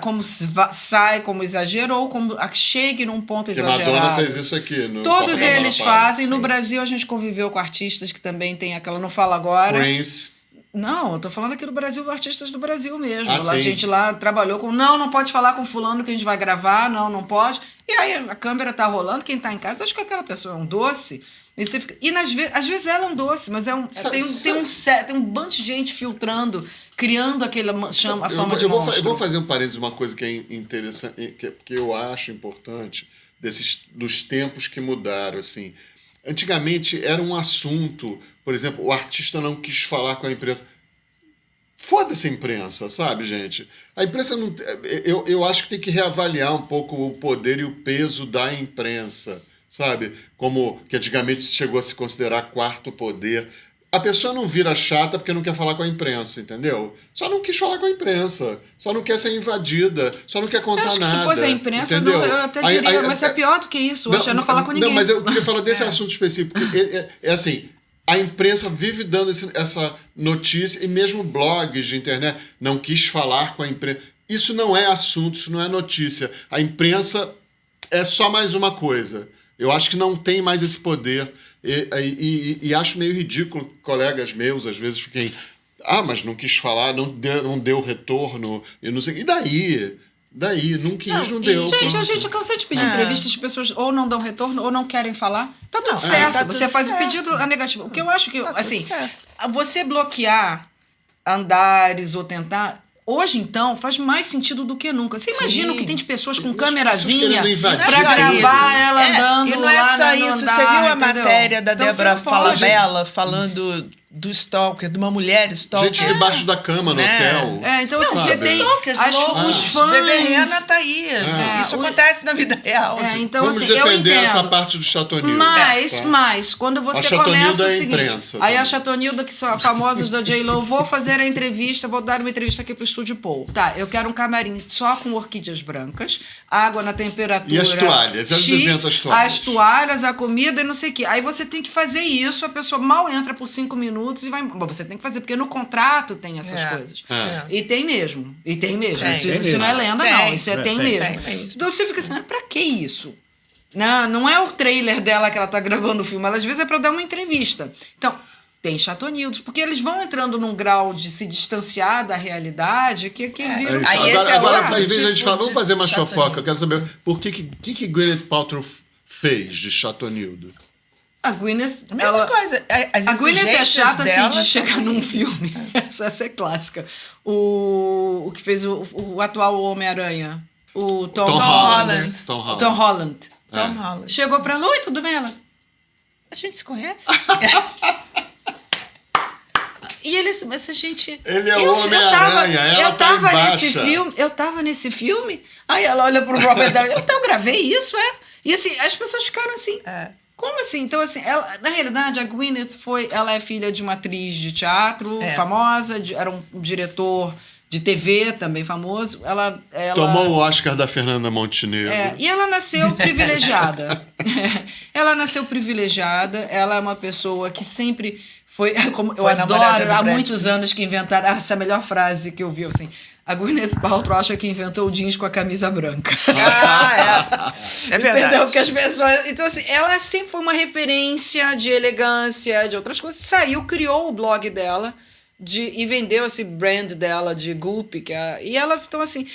como sai como exagero ou como chegue num ponto Porque Madonna exagerado. fez isso aqui. No Todos Copacabana eles Palace. fazem. No Brasil, a gente conviveu com artistas que também tem aquela... Não fala agora. Prince. Não, eu tô falando aqui do Brasil, artistas do Brasil mesmo. Ah, Lá, a sim. gente lá trabalhou com... Não pode falar com fulano que a gente vai gravar. Não pode. E aí a câmera tá rolando, quem tá em casa acha que aquela pessoa é um doce. E você fica... às vezes ela é um doce, mas tem um bando de gente filtrando, criando aquela a fama de monstro. Eu vou fazer um parênteses, uma coisa que é interessante, que eu acho importante, dos tempos que mudaram, assim. Antigamente era um assunto, por exemplo, o artista não quis falar com a imprensa. Foda-se a imprensa, sabe, gente? A imprensa não... Eu acho que tem que reavaliar um pouco o poder e o peso da imprensa, sabe? Como que antigamente chegou a se considerar quarto poder. A pessoa não vira chata porque não quer falar com a imprensa, entendeu? Só não quis falar com a imprensa, só não quer ser invadida, só não quer contar Eu acho que nada. se fosse a imprensa, entendeu? eu até diria, mas é pior do que isso, hoje é não falar com ninguém. Não, mas eu queria falar desse assunto específico. É assim, a imprensa vive dando essa notícia, e mesmo blogs de internet não quis falar com a imprensa. Isso não é assunto, isso não é notícia. A imprensa é só mais uma coisa. Eu acho que não tem mais esse poder. E acho meio ridículo, colegas meus, às vezes, fiquem... mas não quis falar, não deu retorno, eu não sei... E daí? Não quis, não deu. Gente, a pronto. gente cansei de pedir entrevistas, as pessoas ou não dão retorno ou não querem falar. Tá tudo Não, certo. tá Você tudo faz certo. o pedido a negativo. O que eu acho que, Tá tudo assim, certo. você bloquear andares ou tentar... Hoje, então, faz mais sentido do que nunca. Você imagina o que tem de pessoas com câmerazinha querendo invadir. pra Não é só gravar isso. ela andando E não é lá só no isso. andar, Você viu a entendeu? matéria da Então, Débora você pode. Falabella falando do stalker, de uma mulher stalker. Gente debaixo da cama no hotel. Então assim, Não, você os tem stalkers loucos, os fãs. Bebê Rena tá aí. Isso acontece na vida real. gente. Então, Vamos assim, eu defender entendo. essa parte do Chateauneuf. Mas, quando você A Chateauneuf começa o da seguinte... imprensa Aí a também. Chateauneuf, que são famosas da J.Lo, vou fazer a entrevista, vou dar uma entrevista aqui pro Estúdio Paul. Tá, eu quero um camarim só com orquídeas brancas, água na temperatura E as toalhas, as 200 toalhas. as toalhas, a comida e não sei o quê. Aí você tem que fazer isso, a pessoa mal entra por 5 minutos e vai embora. Bom, você tem que fazer, porque no contrato tem essas coisas. E tem mesmo. Isso, Tem isso não é mesmo. lenda, Tem. não. Isso tem Tem. mesmo. Tem mesmo. Então você fica assim, mas pra que isso? Não é o trailer dela que ela tá gravando o filme, ela às vezes é pra dar uma entrevista. Então, tem Chateauneuf, porque eles vão entrando num grau de se distanciar da realidade que vira... Aí esse Agora, é agora outro em vez de a gente tipo falar, vamos de fazer uma Chateauneuf. fofoca. Eu quero saber por que Gwyneth Paltrow fez de Chateauneuf. A Gwyneth... A mesma coisa. A Gwyneth é chata dela, assim, de chegar num filme. Essa é clássica. O que fez o atual Homem-Aranha. O Tom Holland. Tom Holland. Tom Holland. Tom Holland. Chegou pra ela, oi, tudo bem? Ela, a gente se conhece? E eles, mas a gente... Ele é o Homem-Aranha, ela tá embaixo. Eu tava nesse filme, aí ela olha pro Robert Downey, eu gravei isso, E assim, as pessoas ficaram assim... Como assim? Então, assim, ela, na realidade, a Gwyneth ela é filha de uma atriz de teatro famosa, era um diretor de TV também famoso. Ela Tomou o Oscar da Fernanda Montenegro. E ela nasceu privilegiada. Ela é uma pessoa que sempre foi... Como eu adoro, há muitos anos que inventaram... Essa é a melhor frase que eu vi, assim... A Gwyneth Paltrow acha que inventou o jeans com a camisa branca. É verdade. Entendeu? Porque as pessoas... Então, assim, ela sempre foi uma referência de elegância, de outras coisas. Saiu, criou o blog dela e vendeu esse brand dela de Goop. E ela, então, assim...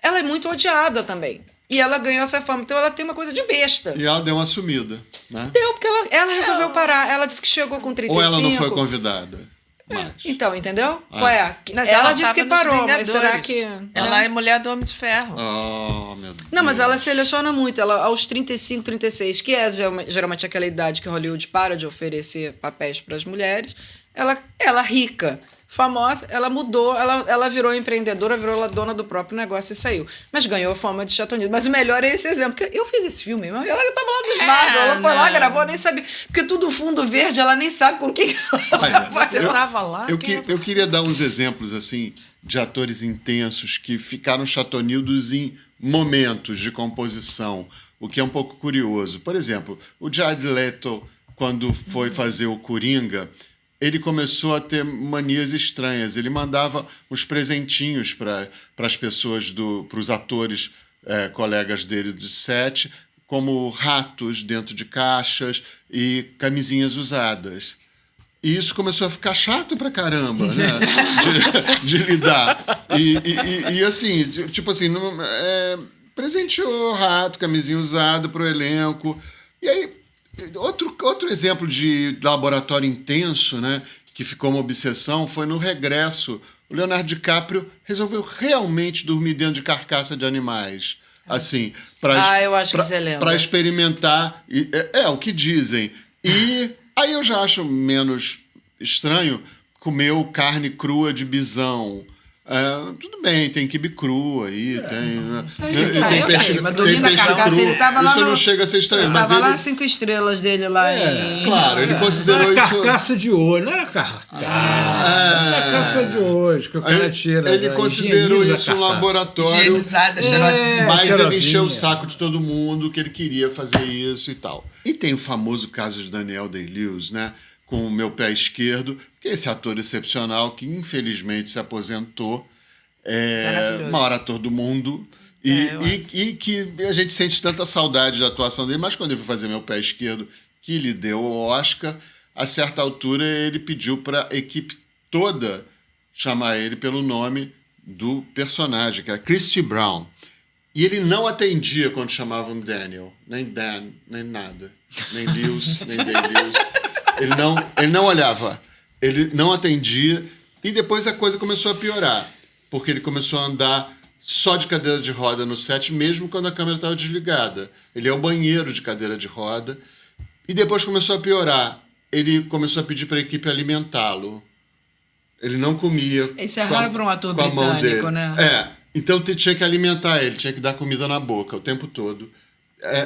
Ela é muito odiada também. E ela ganhou essa fama. Então, ela tem uma coisa de besta. E ela deu uma sumida, né? Deu, porque ela resolveu parar. Ela disse que chegou com 35. Ou ela não foi convidada? Mais. Então, entendeu? Qual é? Mas Ela disse tava que nos parou, mas será Vingadores. que... Ela é mulher do Homem de Ferro. Oh, meu Deus. Não, mas ela seleciona muito. Ela, aos 35, 36, que é geralmente aquela idade que Hollywood para de oferecer papéis para as mulheres, ela rica, famosa, ela mudou, ela virou empreendedora, virou dona do próprio negócio e saiu. Mas ganhou fama de Chateauneuf. Mas o melhor é esse exemplo, porque eu fiz esse filme, mas ela estava lá nos Marvel, ela foi lá, gravou, nem sabia. Porque tudo fundo verde, ela nem sabe com quem ela vai. Você tava lá? Eu queria dar uns exemplos, assim, de atores intensos que ficaram chatonildos em momentos de composição, o que é um pouco curioso. Por exemplo, o Jared Leto, quando foi fazer o Coringa, ele começou a ter manias estranhas. Ele mandava uns presentinhos para as pessoas, para os atores, colegas dele do set, como ratos dentro de caixas e camisinhas usadas. E isso começou a ficar chato pra caramba, né? de lidar. E assim, tipo assim, presenteou rato, camisinha usada pro elenco. E aí, outro exemplo de laboratório intenso, né, que ficou uma obsessão, foi no Regresso. O Leonardo DiCaprio resolveu realmente dormir dentro de carcaça de animais. Assim, eu acho que você lembra. Para experimentar. É o que dizem. E aí eu já acho menos estranho comer carne crua de bisão. Tudo bem, tem quibe cru aí, tem mas dormir na carcaça, ele tava lá isso não chega a ser estranho. Ele mas tava lá 5 estrelas dele lá em... Claro, ele considerou Era isso... carcaça de hoje, não era carcaça. Era carcaça de hoje, que o cara tira. Ele considerou isso um laboratório, Higienizada, cheirosinha. mas ele cheirosinha. encheu o saco de todo mundo que ele queria fazer isso e tal. E tem o famoso caso de Daniel Day-Lewis, né? Com o Meu Pé Esquerdo, que é esse ator excepcional que infelizmente se aposentou, o maior ator do mundo, e que a gente sente tanta saudade da atuação dele, mas quando ele foi fazer Meu Pé Esquerdo, que lhe deu o Oscar, a certa altura ele pediu para a equipe toda chamar ele pelo nome do personagem, que era Christy Brown. E ele não atendia quando chamavam Daniel, nem Dan, nem nada, nem Lewis, nem Day-Lewis. Ele não olhava, ele não atendia, e depois a coisa começou a piorar, porque ele começou a andar só de cadeira de roda no set, mesmo quando a câmera estava desligada. Ele é o banheiro de cadeira de roda, e depois começou a piorar. ele começou a pedir para a equipe alimentá-lo. Ele não comia. Isso é com a- raro para um ator com a mão britânico, dele. né? Então tinha que alimentar ele, tinha que dar comida na boca o tempo todo.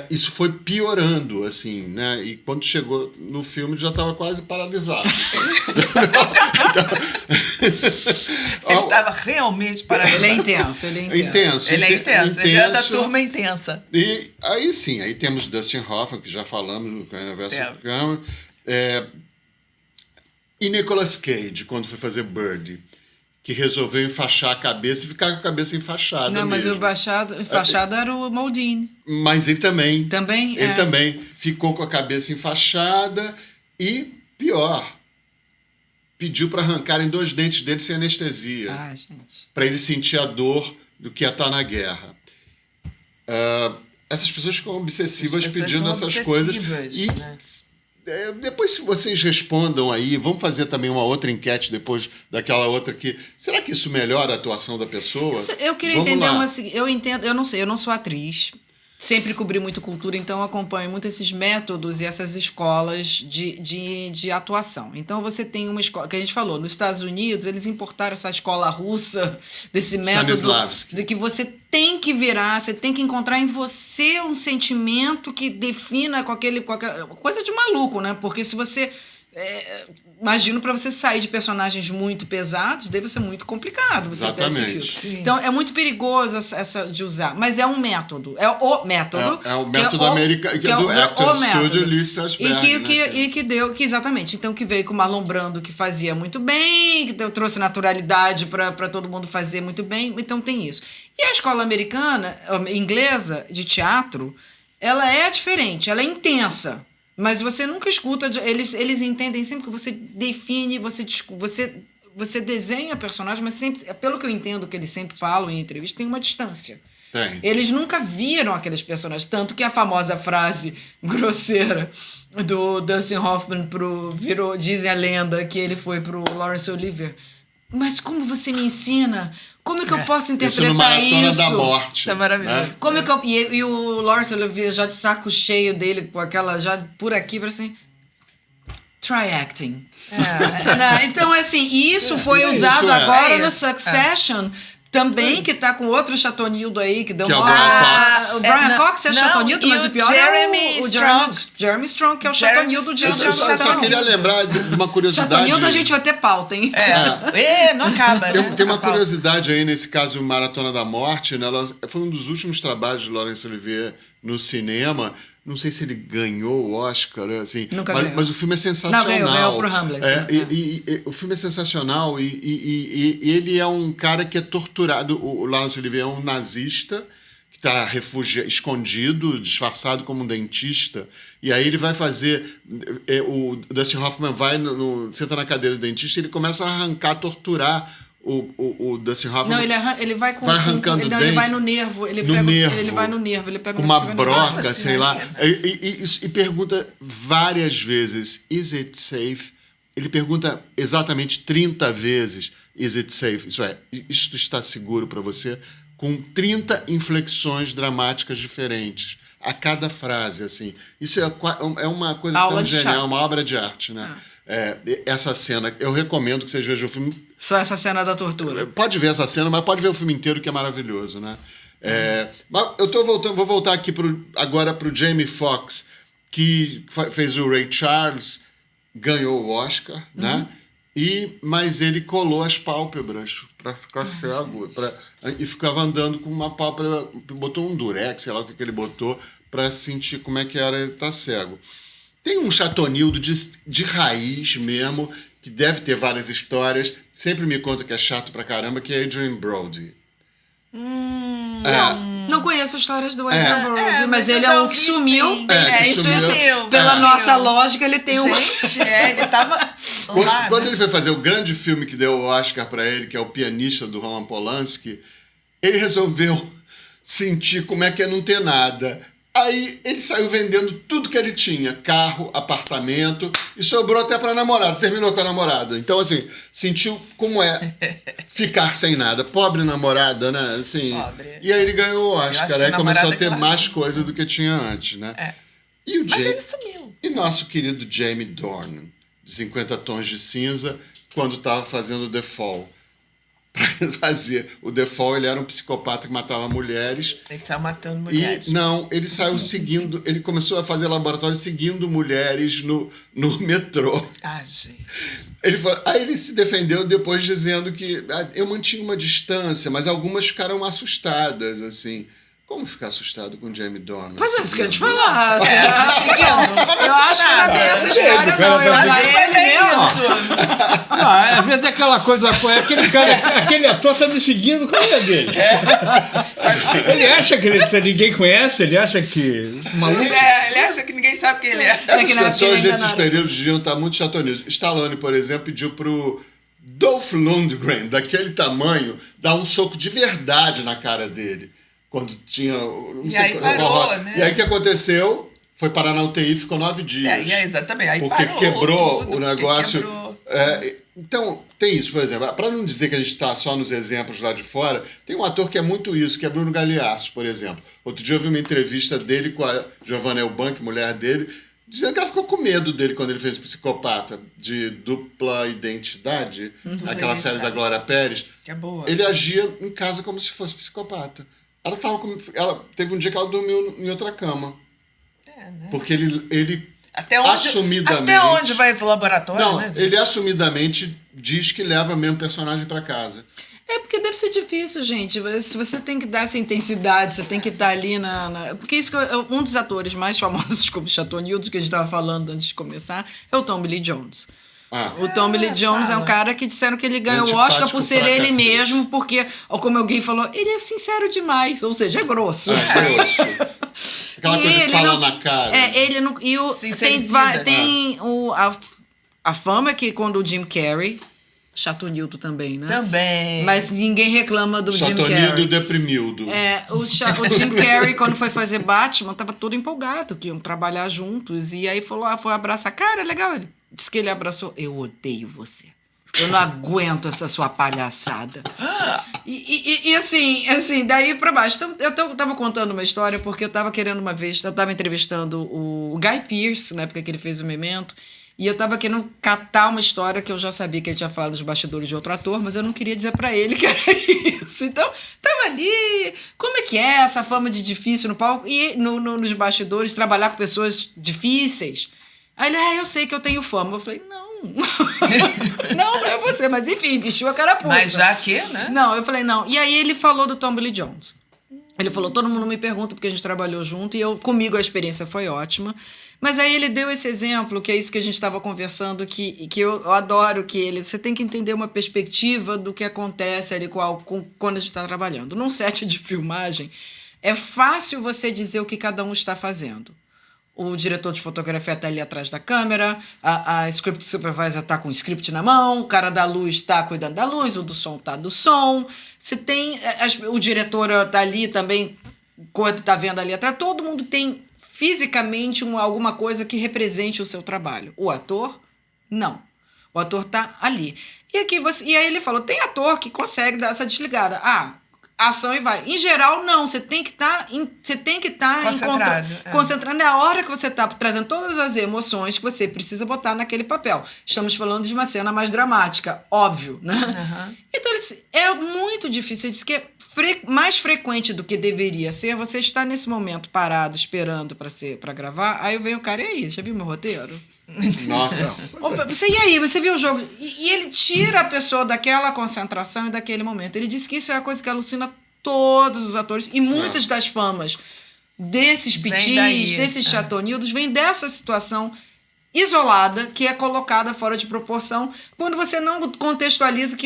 Isso foi piorando, assim, né? E quando chegou no filme, já estava quase paralisado. Ele estava realmente paralisado. Ele é intenso, ele é intenso. Intenso. Ele é intenso. Ele é da intenso. turma intensa. E aí sim, aí temos Dustin Hoffman, que já falamos no Kramer vs. Kramer. E Nicolas Cage, quando foi fazer Birdie, que resolveu enfaixar a cabeça e ficar com a cabeça enfaixada Não, mas mesmo. o enfaixado era o Maldini. Mas ele também. Também? Ele também ficou com a cabeça enfaixada e, pior, pediu para arrancarem 2 dentes dele sem anestesia. Ah, gente. Para ele sentir a dor do que é estar na guerra. Essas pessoas ficam obsessivas As pessoas pedindo são essas coisas. obsessivas, E né? depois, se vocês respondam aí, vamos fazer também uma outra enquete depois daquela outra aqui. Será que isso melhora a atuação da pessoa? Eu queria Vamos entender lá. eu entendo, eu não sei, eu não sou atriz. Sempre cobri muito cultura, então eu acompanho muito esses métodos e essas escolas de atuação. Então você tem uma escola, que a gente falou, nos Estados Unidos, eles importaram essa escola russa, desse método Stanislavski. de que você tem que virar, você tem que encontrar em você um sentimento que defina com aquela coisa de maluco, né? Porque se você... imagino para você sair de personagens muito pesados, deve ser muito complicado você ter esse Exatamente. filtro. Sim. Então é muito perigoso essa de usar, mas é um método, é o método. É o que método americano, que é do Actors Studio Lee Strasberg. Exatamente, então que veio com o Marlon Brando, que fazia muito bem, que trouxe naturalidade para todo mundo fazer muito bem, então tem isso. E a escola americana, inglesa, de teatro, ela é diferente, ela é intensa. Mas você nunca escuta, eles entendem sempre que você define, você desenha personagem, mas sempre, pelo que eu entendo que eles sempre falam em entrevista, tem uma distância. Tem. Eles nunca viram aqueles personagens, tanto que a famosa frase grosseira do Dustin Hoffman dizem a lenda que ele foi pro Laurence Olivier. Mas como você me ensina? Como é que eu posso Isso no interpretar Maratona isso? da Morte. Isso é maravilhoso. Né? Como é que e o Laurence Olivier já de saco cheio dele, com aquela, já por aqui, para assim, try acting. Né? Então, assim, isso foi usado isso é. agora É no isso. Succession, também, que tá com outro chatonildo aí, que deu Que é o uma... Brian Cox. O Brian Cox é não, chatonildo, e mas o o pior Jeremy é o Strong. Jeremy Strong, que é o Jeremy chatonildo de Strong. Eu só queria lembrar de uma curiosidade. Chatonildo a gente vai ter pauta, hein? Não acaba, né? Tem uma Acaba. curiosidade aí nesse caso Maratona da Morte, né? Foi um dos últimos trabalhos de Laurence Olivier no cinema. Não sei se ele ganhou o Oscar, assim, Nunca ganhou. mas o filme é sensacional. Não, ganhou pro Hamlet. O filme é sensacional e ele é um cara que é torturado. O Laurence Olivier é um nazista que está escondido, disfarçado como um dentista. E aí ele vai fazer... o Dustin Hoffman senta na cadeira do dentista e ele começa a arrancar, torturar o Dustin Hoffman. Não, ele vai com... Vai arrancando ele dente. vai no nervo. Ele No pega, nervo. Ele vai no nervo. Ele pega Com no uma nervo, vai no broca, Nossa sei lá. Senhora. E pergunta várias vezes, is it safe? Ele pergunta exatamente 30 vezes, is it safe? Isso é, isto está seguro para você? Com 30 inflexões dramáticas diferentes a cada frase, assim. Isso é uma coisa Aula tão de genial, teatro. uma obra de arte, né? Essa cena, eu recomendo que vocês vejam o filme. Só essa cena da tortura. Pode ver essa cena, mas pode ver o filme inteiro, que é maravilhoso, né? Mas vou voltar aqui agora para o Jamie Foxx, que fez o Ray Charles, ganhou o Oscar, né? Mas ele colou as pálpebras para ficar cego, e ficava andando com uma pálpebra, botou um durex, sei lá o que ele botou, para sentir como é que era ele estar cego. Tem um chatonildo de raiz mesmo, que deve ter várias histórias, sempre me conta que é chato pra caramba, que é Adrien Brody. Não conheço histórias do Adrien Brody, mas eu ele já é um ouvi, que sumiu. sim. Isso, Sumiu. pela Sumiu. nossa lógica, ele tem um... Gente, ele tava lá, Quando né? ele foi fazer o grande filme que deu o Oscar pra ele, que é O Pianista, do Roman Polanski, ele resolveu sentir como é que é não ter nada. Aí ele saiu vendendo tudo que ele tinha, carro, apartamento, e sobrou até pra namorada, terminou com a namorada. Então, assim, sentiu como é ficar sem nada. Pobre namorada, né? Assim, Pobre. E aí ele ganhou o acho Oscar, que a aí começou namorada a ter que mais coisa do que tinha antes, né? É. E o Mas Jay... ele sumiu. E nosso querido Jamie Dornan, de 50 Tons de Cinza, quando estava fazendo The Fall. Para fazer o The Fall, ele era um psicopata que matava mulheres. Ele saiu matando mulheres. Ele saiu seguindo, ele começou a fazer laboratório seguindo mulheres no metrô. Ah, gente. Aí ele se defendeu depois dizendo que eu mantinha uma distância, mas algumas ficaram assustadas, assim. Como ficar assustado com Jamie Dornan? Pois é, isso que eu ia te falar. Assim, É, eu acho que eu acho que não tem essa É, história, cara, não. Eu tá acho que Ele ele mesmo. isso. Ah, às vezes é aquela coisa, aquele cara, aquele ator tá me seguindo, qual é dele? Ele acha que ninguém conhece, ele acha que... Maluco. Ele acha que ninguém sabe quem ele é. É que As na época ele pessoas ainda desses não era. períodos deviam estar muito chatonidos. Stallone, por exemplo, pediu pro Dolph Lundgren, daquele tamanho, dar um soco de verdade na cara dele. Quando tinha... não E sei aí qual- parou, né? E aí o que aconteceu? Foi parar na UTI e ficou 9 dias. Exatamente. Aí Porque parou quebrou tudo, o porque negócio. quebrou. Então, tem isso, por exemplo. Para não dizer que a gente está só nos exemplos lá de fora, tem um ator que é muito isso, que é Bruno Galhaço, por exemplo. Outro dia eu vi uma entrevista dele com a Giovanna Elbank, mulher dele, dizendo que ela ficou com medo dele quando ele fez o Psicopata, de Dupla Identidade, aquela série da Glória Pérez. Que é boa. Ele agia em casa como se fosse psicopata. Ela teve um dia que ela dormiu em outra cama. Né? Porque ele Até onde vai esse laboratório, não, né? ele assumidamente diz que leva mesmo o personagem para casa. É porque deve ser difícil, gente. Se você tem que dar essa intensidade, você tem que estar ali Porque isso que um dos atores mais famosos como Chatonildo, que a gente estava falando antes de começar, é o Tommy Lee Jones. O Tommy Lee Jones é um cara que disseram que ele ganhou o Oscar por ser ele cacete. mesmo, porque, como alguém falou, ele é sincero demais, ou seja, é grosso. Aquela E coisa que ele fala não- na cara. Ele não. E Sincericida. tem a fama que quando o Jim Carrey, Chatonildo também, né? Também. Mas ninguém reclama do Jim Chatonido Carrey. deprimildo. O Jim Carrey, quando foi fazer Batman, tava todo empolgado, que iam trabalhar juntos. E aí foi abraçar. Cara, legal. Ele disse que ele abraçou. Eu odeio você. Eu não aguento essa sua palhaçada. E assim, daí pra baixo. Então, eu tava contando uma história porque eu tava querendo uma vez, eu tava entrevistando o Guy Pearce, na época que ele fez o Memento, e eu tava querendo catar uma história que eu já sabia que ele tinha falado dos bastidores de outro ator, mas eu não queria dizer pra ele que era isso. Então, tava ali, como é que é essa fama de difícil no palco e nos bastidores, trabalhar com pessoas difíceis. Aí ele, eu sei que eu tenho fama. Eu falei, não. Não é você. Mas enfim, vestiu a carapuça. Mas já que, né? Não, eu falei, não. E aí ele falou do Tommy Lee Jones. Ele falou, todo mundo me pergunta porque a gente trabalhou junto e comigo a experiência foi ótima. Mas aí ele deu esse exemplo, que é isso que a gente estava conversando, que eu adoro, você tem que entender uma perspectiva do que acontece ali quando a gente está trabalhando. Num set de filmagem, é fácil você dizer o que cada um está fazendo. O diretor de fotografia está ali atrás da câmera, a script supervisor está com o script na mão, o cara da luz está cuidando da luz, o do som está do som. Você tem o diretor está ali também, quando está vendo ali atrás, todo mundo tem fisicamente alguma coisa que represente o seu trabalho. O ator, não. O ator está ali. E aí ele falou, tem ator que consegue dar essa desligada. Ação e vai. Em geral, não. Você tem que estar concentrado. É a hora que você está trazendo todas as emoções que você precisa botar naquele papel. Estamos falando de uma cena mais dramática, óbvio, né? Uhum. Então, ele disse, é muito difícil. Ele disse que é mais frequente do que deveria ser você estar nesse momento parado, esperando para gravar. Aí vem o cara, e aí, já viu meu roteiro? Nossa. E aí, você viu o jogo? E ele tira a pessoa daquela concentração e daquele momento. Ele disse que isso é a coisa que alucina todos os atores. E muitas das famas desses pitis, desses chatonildos, vem dessa situação isolada, que é colocada fora de proporção, quando você não contextualiza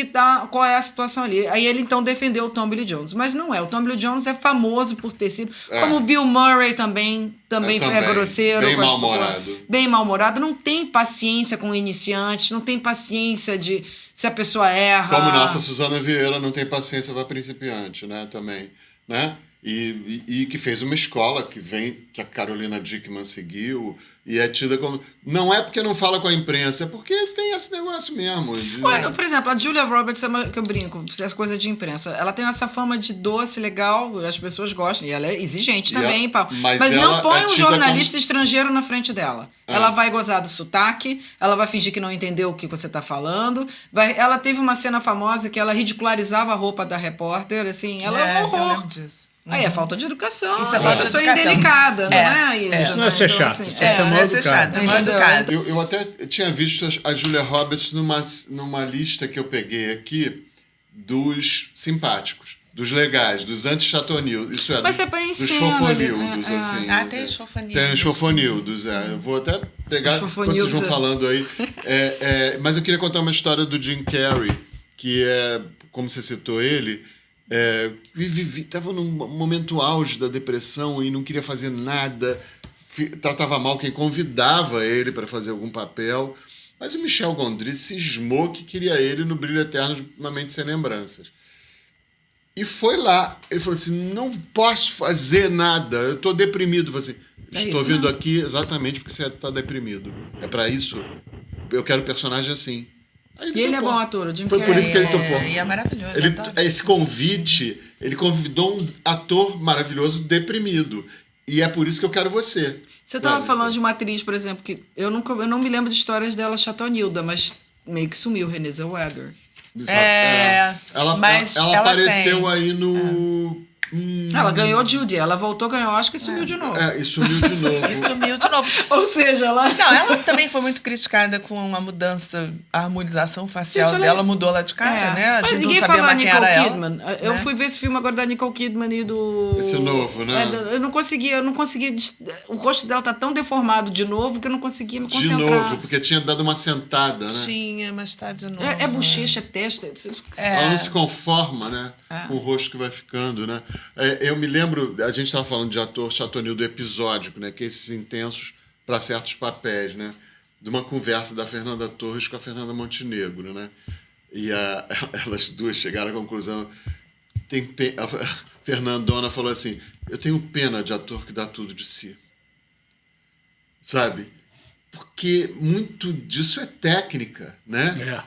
qual é a situação ali. Aí ele, então, defendeu o Tommy Lee Jones. Mas não é. O Tommy Lee Jones é famoso por ter sido... Como o Bill Murray também é grosseiro. Bem mal-humorado. Bem mal-humorado. Não tem paciência com iniciantes, não tem paciência de... Se a pessoa erra... Como nossa Suzana Vieira não tem paciência para principiante, né? Também, né? E que fez uma escola que a Carolina Dickman seguiu, e é tida como... Não é porque não fala com a imprensa, é porque tem esse negócio mesmo. Ué, por exemplo, a Julia Roberts, que eu brinco, essa coisa de imprensa, ela tem essa fama de doce, legal, as pessoas gostam, e ela é exigente também, mas não põe um jornalista estrangeiro na frente dela. Ela vai gozar do sotaque, ela vai fingir que não entendeu o que você está falando, ela teve uma cena famosa que ela ridicularizava a roupa da repórter, assim, ela é um eu horror. lembro disso. Aí é falta de educação. Isso é falta de educação. Indelicada, não é isso? Não é ser Então, chato. assim, Isso é ser mal é ser chato, é mal Entendeu? educado. Eu até tinha visto a Julia Roberts numa lista que eu peguei aqui dos simpáticos, dos legais, dos anti-chatonildos. Isso é, Mas você põe em dos cena fofonildos, ali, assim. Tem os fofanildos. Tem os fofonildos, Eu vou até pegar, Os enquanto vocês vão fofonildos, falando aí. Mas eu queria contar uma história do Jim Carrey, que é, como você citou ele... Estava num momento auge da depressão e não queria fazer nada, tratava mal quem convidava ele para fazer algum papel, mas o Michel Gondry cismou que queria ele no Brilho Eterno de Uma Mente Sem Lembranças. E foi lá, ele falou assim, não posso fazer nada, eu estou deprimido. Eu falei assim, estou vindo aqui exatamente porque você está deprimido, é para isso, eu quero personagem assim. E ele é bom ator, o Jim Foi Carrey. por isso que ele topou. E é maravilhoso. Esse convite, ele convidou um ator maravilhoso deprimido. E é por isso que eu quero você. Você estava falando de uma atriz, por exemplo, que eu não me lembro de histórias dela, Chatonilda, mas meio que sumiu, Renée Zellweger. Ela ela apareceu tem. aí no... Ela ganhou Judy, ela voltou, ganhou Oscar e sumiu de novo. E sumiu de novo. E sumiu de novo. Ou seja, ela... Não, ela também foi muito criticada com a mudança, a harmonização facial Gente, dela mudou lá de cara, né? A Mas gente ninguém não sabia fala mais quem Nicole era Kidman. ela. Eu fui ver esse filme agora da Nicole Kidman e do... Esse novo, né? Eu não conseguia... O rosto dela tá tão deformado de novo que eu não conseguia me De concentrar. novo, porque tinha dado uma sentada, né? Tinha, mas tá de novo. É bochecha, é testa. Ela não se conforma, né? Com o rosto que vai ficando, né? Eu me lembro, a gente estava falando de ator chatonildo episódico, né? Que é esses intensos para certos papéis, né? De uma conversa da Fernanda Torres com a Fernanda Montenegro, né? E elas duas chegaram à conclusão... A Fernandona falou assim, eu tenho pena de ator que dá tudo de si. Sabe? Porque muito disso é técnica, né?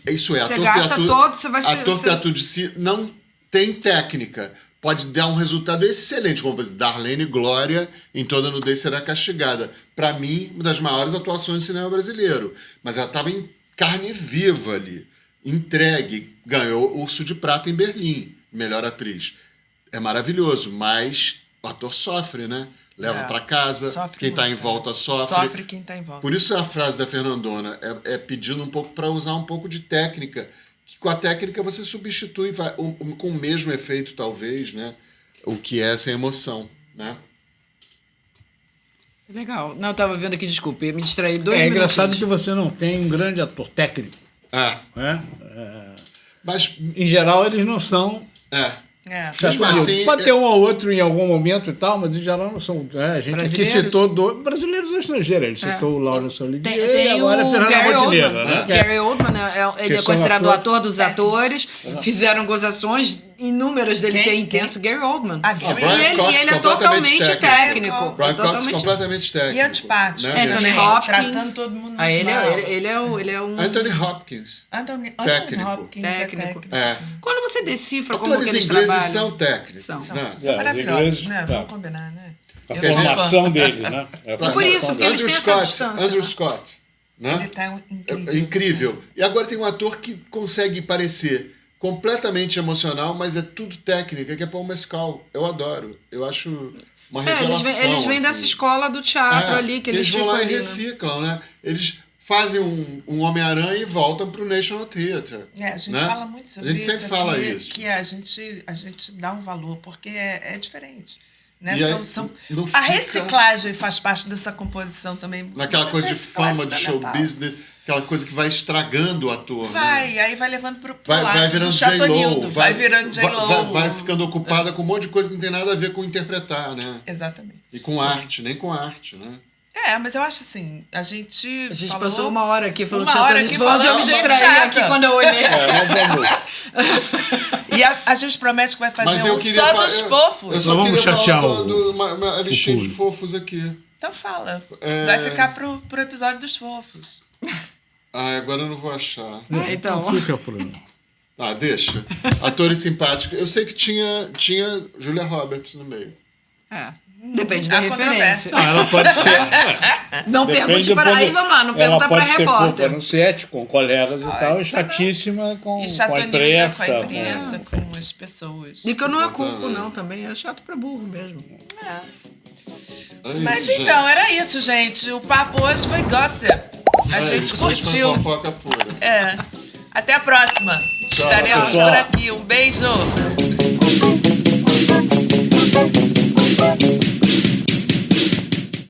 Isso é, Você ator gasta todo, você vai ser... Ator que dá tudo de si não tem técnica. Pode dar um resultado excelente, como, por exemplo, Darlene Glória em Toda Nudez Será Castigada. Para mim, uma das maiores atuações do cinema brasileiro. Mas ela estava em carne viva ali, entregue. Ganhou Urso de Prata em Berlim, melhor atriz. É maravilhoso, mas o ator sofre, né? Leva para casa, quem está em volta sofre. Sofre quem está em volta. Por isso a frase da Fernandona é pedindo um pouco para usar um pouco de técnica, que com a técnica você substitui com o mesmo efeito, talvez, né? O que é sem emoção, né? Legal. Não, eu tava vendo aqui, desculpa, eu me distraí 2 minutos. É engraçado que você não tem um grande ator técnico. Né? Mas, em geral, eles não são... Mesmo assim, pode ter um ou outro em algum momento e tal, mas em geral não são. A gente aqui citou brasileiros ou estrangeiros. Ele citou o Laurence Olivier tem e agora o a Fernanda Gary Montenegro. Oldman. Né? Gary Oldman, ele é considerado o ator dos atores. Fizeram gozações inúmeras dele ser intenso. Gary Oldman. E ele é totalmente técnico. Brian Cox completamente técnico. E antipático. Né? Anthony Hopkins. Tratando todo mundo mal. Ele é um... Anthony Hopkins. Anthony Hopkins técnico. É. Quando você decifra como atores que eles ingleses trabalham... são técnicos. São. São maravilhosos, né? Vamos combinar, né? A formação dele, né? É por isso, porque eles têm essa distância. Andrew Scott. Né? Ele tá incrível. É incrível. E agora tem um ator que consegue parecer completamente emocional, mas é tudo técnica, que é Paul Mescal. Eu adoro. Eu acho uma revelação. Eles vêm dessa escola do teatro ali, que eles vão lá ali, e reciclam, né? Eles fazem um Homem-Aranha e voltam pro National Theatre. A gente né? fala muito sobre isso. A gente sempre fala isso. Que a gente dá um valor, porque é diferente. Né? E a reciclagem faz parte dessa composição também. Naquela coisa de fama, de show business, aquela coisa que vai estragando o ator. Aí vai levando pro vai lado virando do Chatonildo. Vai virando J-Lo. Vai ficando ocupada com um monte de coisa que não tem nada a ver com interpretar, né? Exatamente. E com arte, nem com arte, né? Mas eu acho assim, a gente passou 1 hora aqui falando de Chatonildo. Chatonildo. Foi onde eu me distraí aqui quando eu olhei. E a gente promete que vai fazer Mas eu um queria só falar- dos eu fofos. só Vamos queria chatear falar uma o listinha de público. fofos aqui. Então fala. É. Vai ficar pro episódio dos fofos. Ah, agora eu não vou achar. Então. Fica por aí. Ah, deixa. Atores simpáticos. Eu sei que tinha Julia Roberts no meio. É. Depende da Há referência. Não, ela pode ser. Não Depende pergunte do para. ponto- Aí vamos lá, não ela pergunta para pode ser repórter. fofa no set, com colegas e tal, e ser, chatíssima com E a chatonina imprensa. com a imprensa, com as pessoas. E que eu não a Exatamente. culpo, não, também. É chato pra burro mesmo. É isso, Mas gente. então, era isso, gente. O papo hoje foi gossip. A É gente isso, hoje foi curtiu. fofoca pura. É. Até a próxima. Tchau, Estaremos pessoal. por aqui. Um beijo.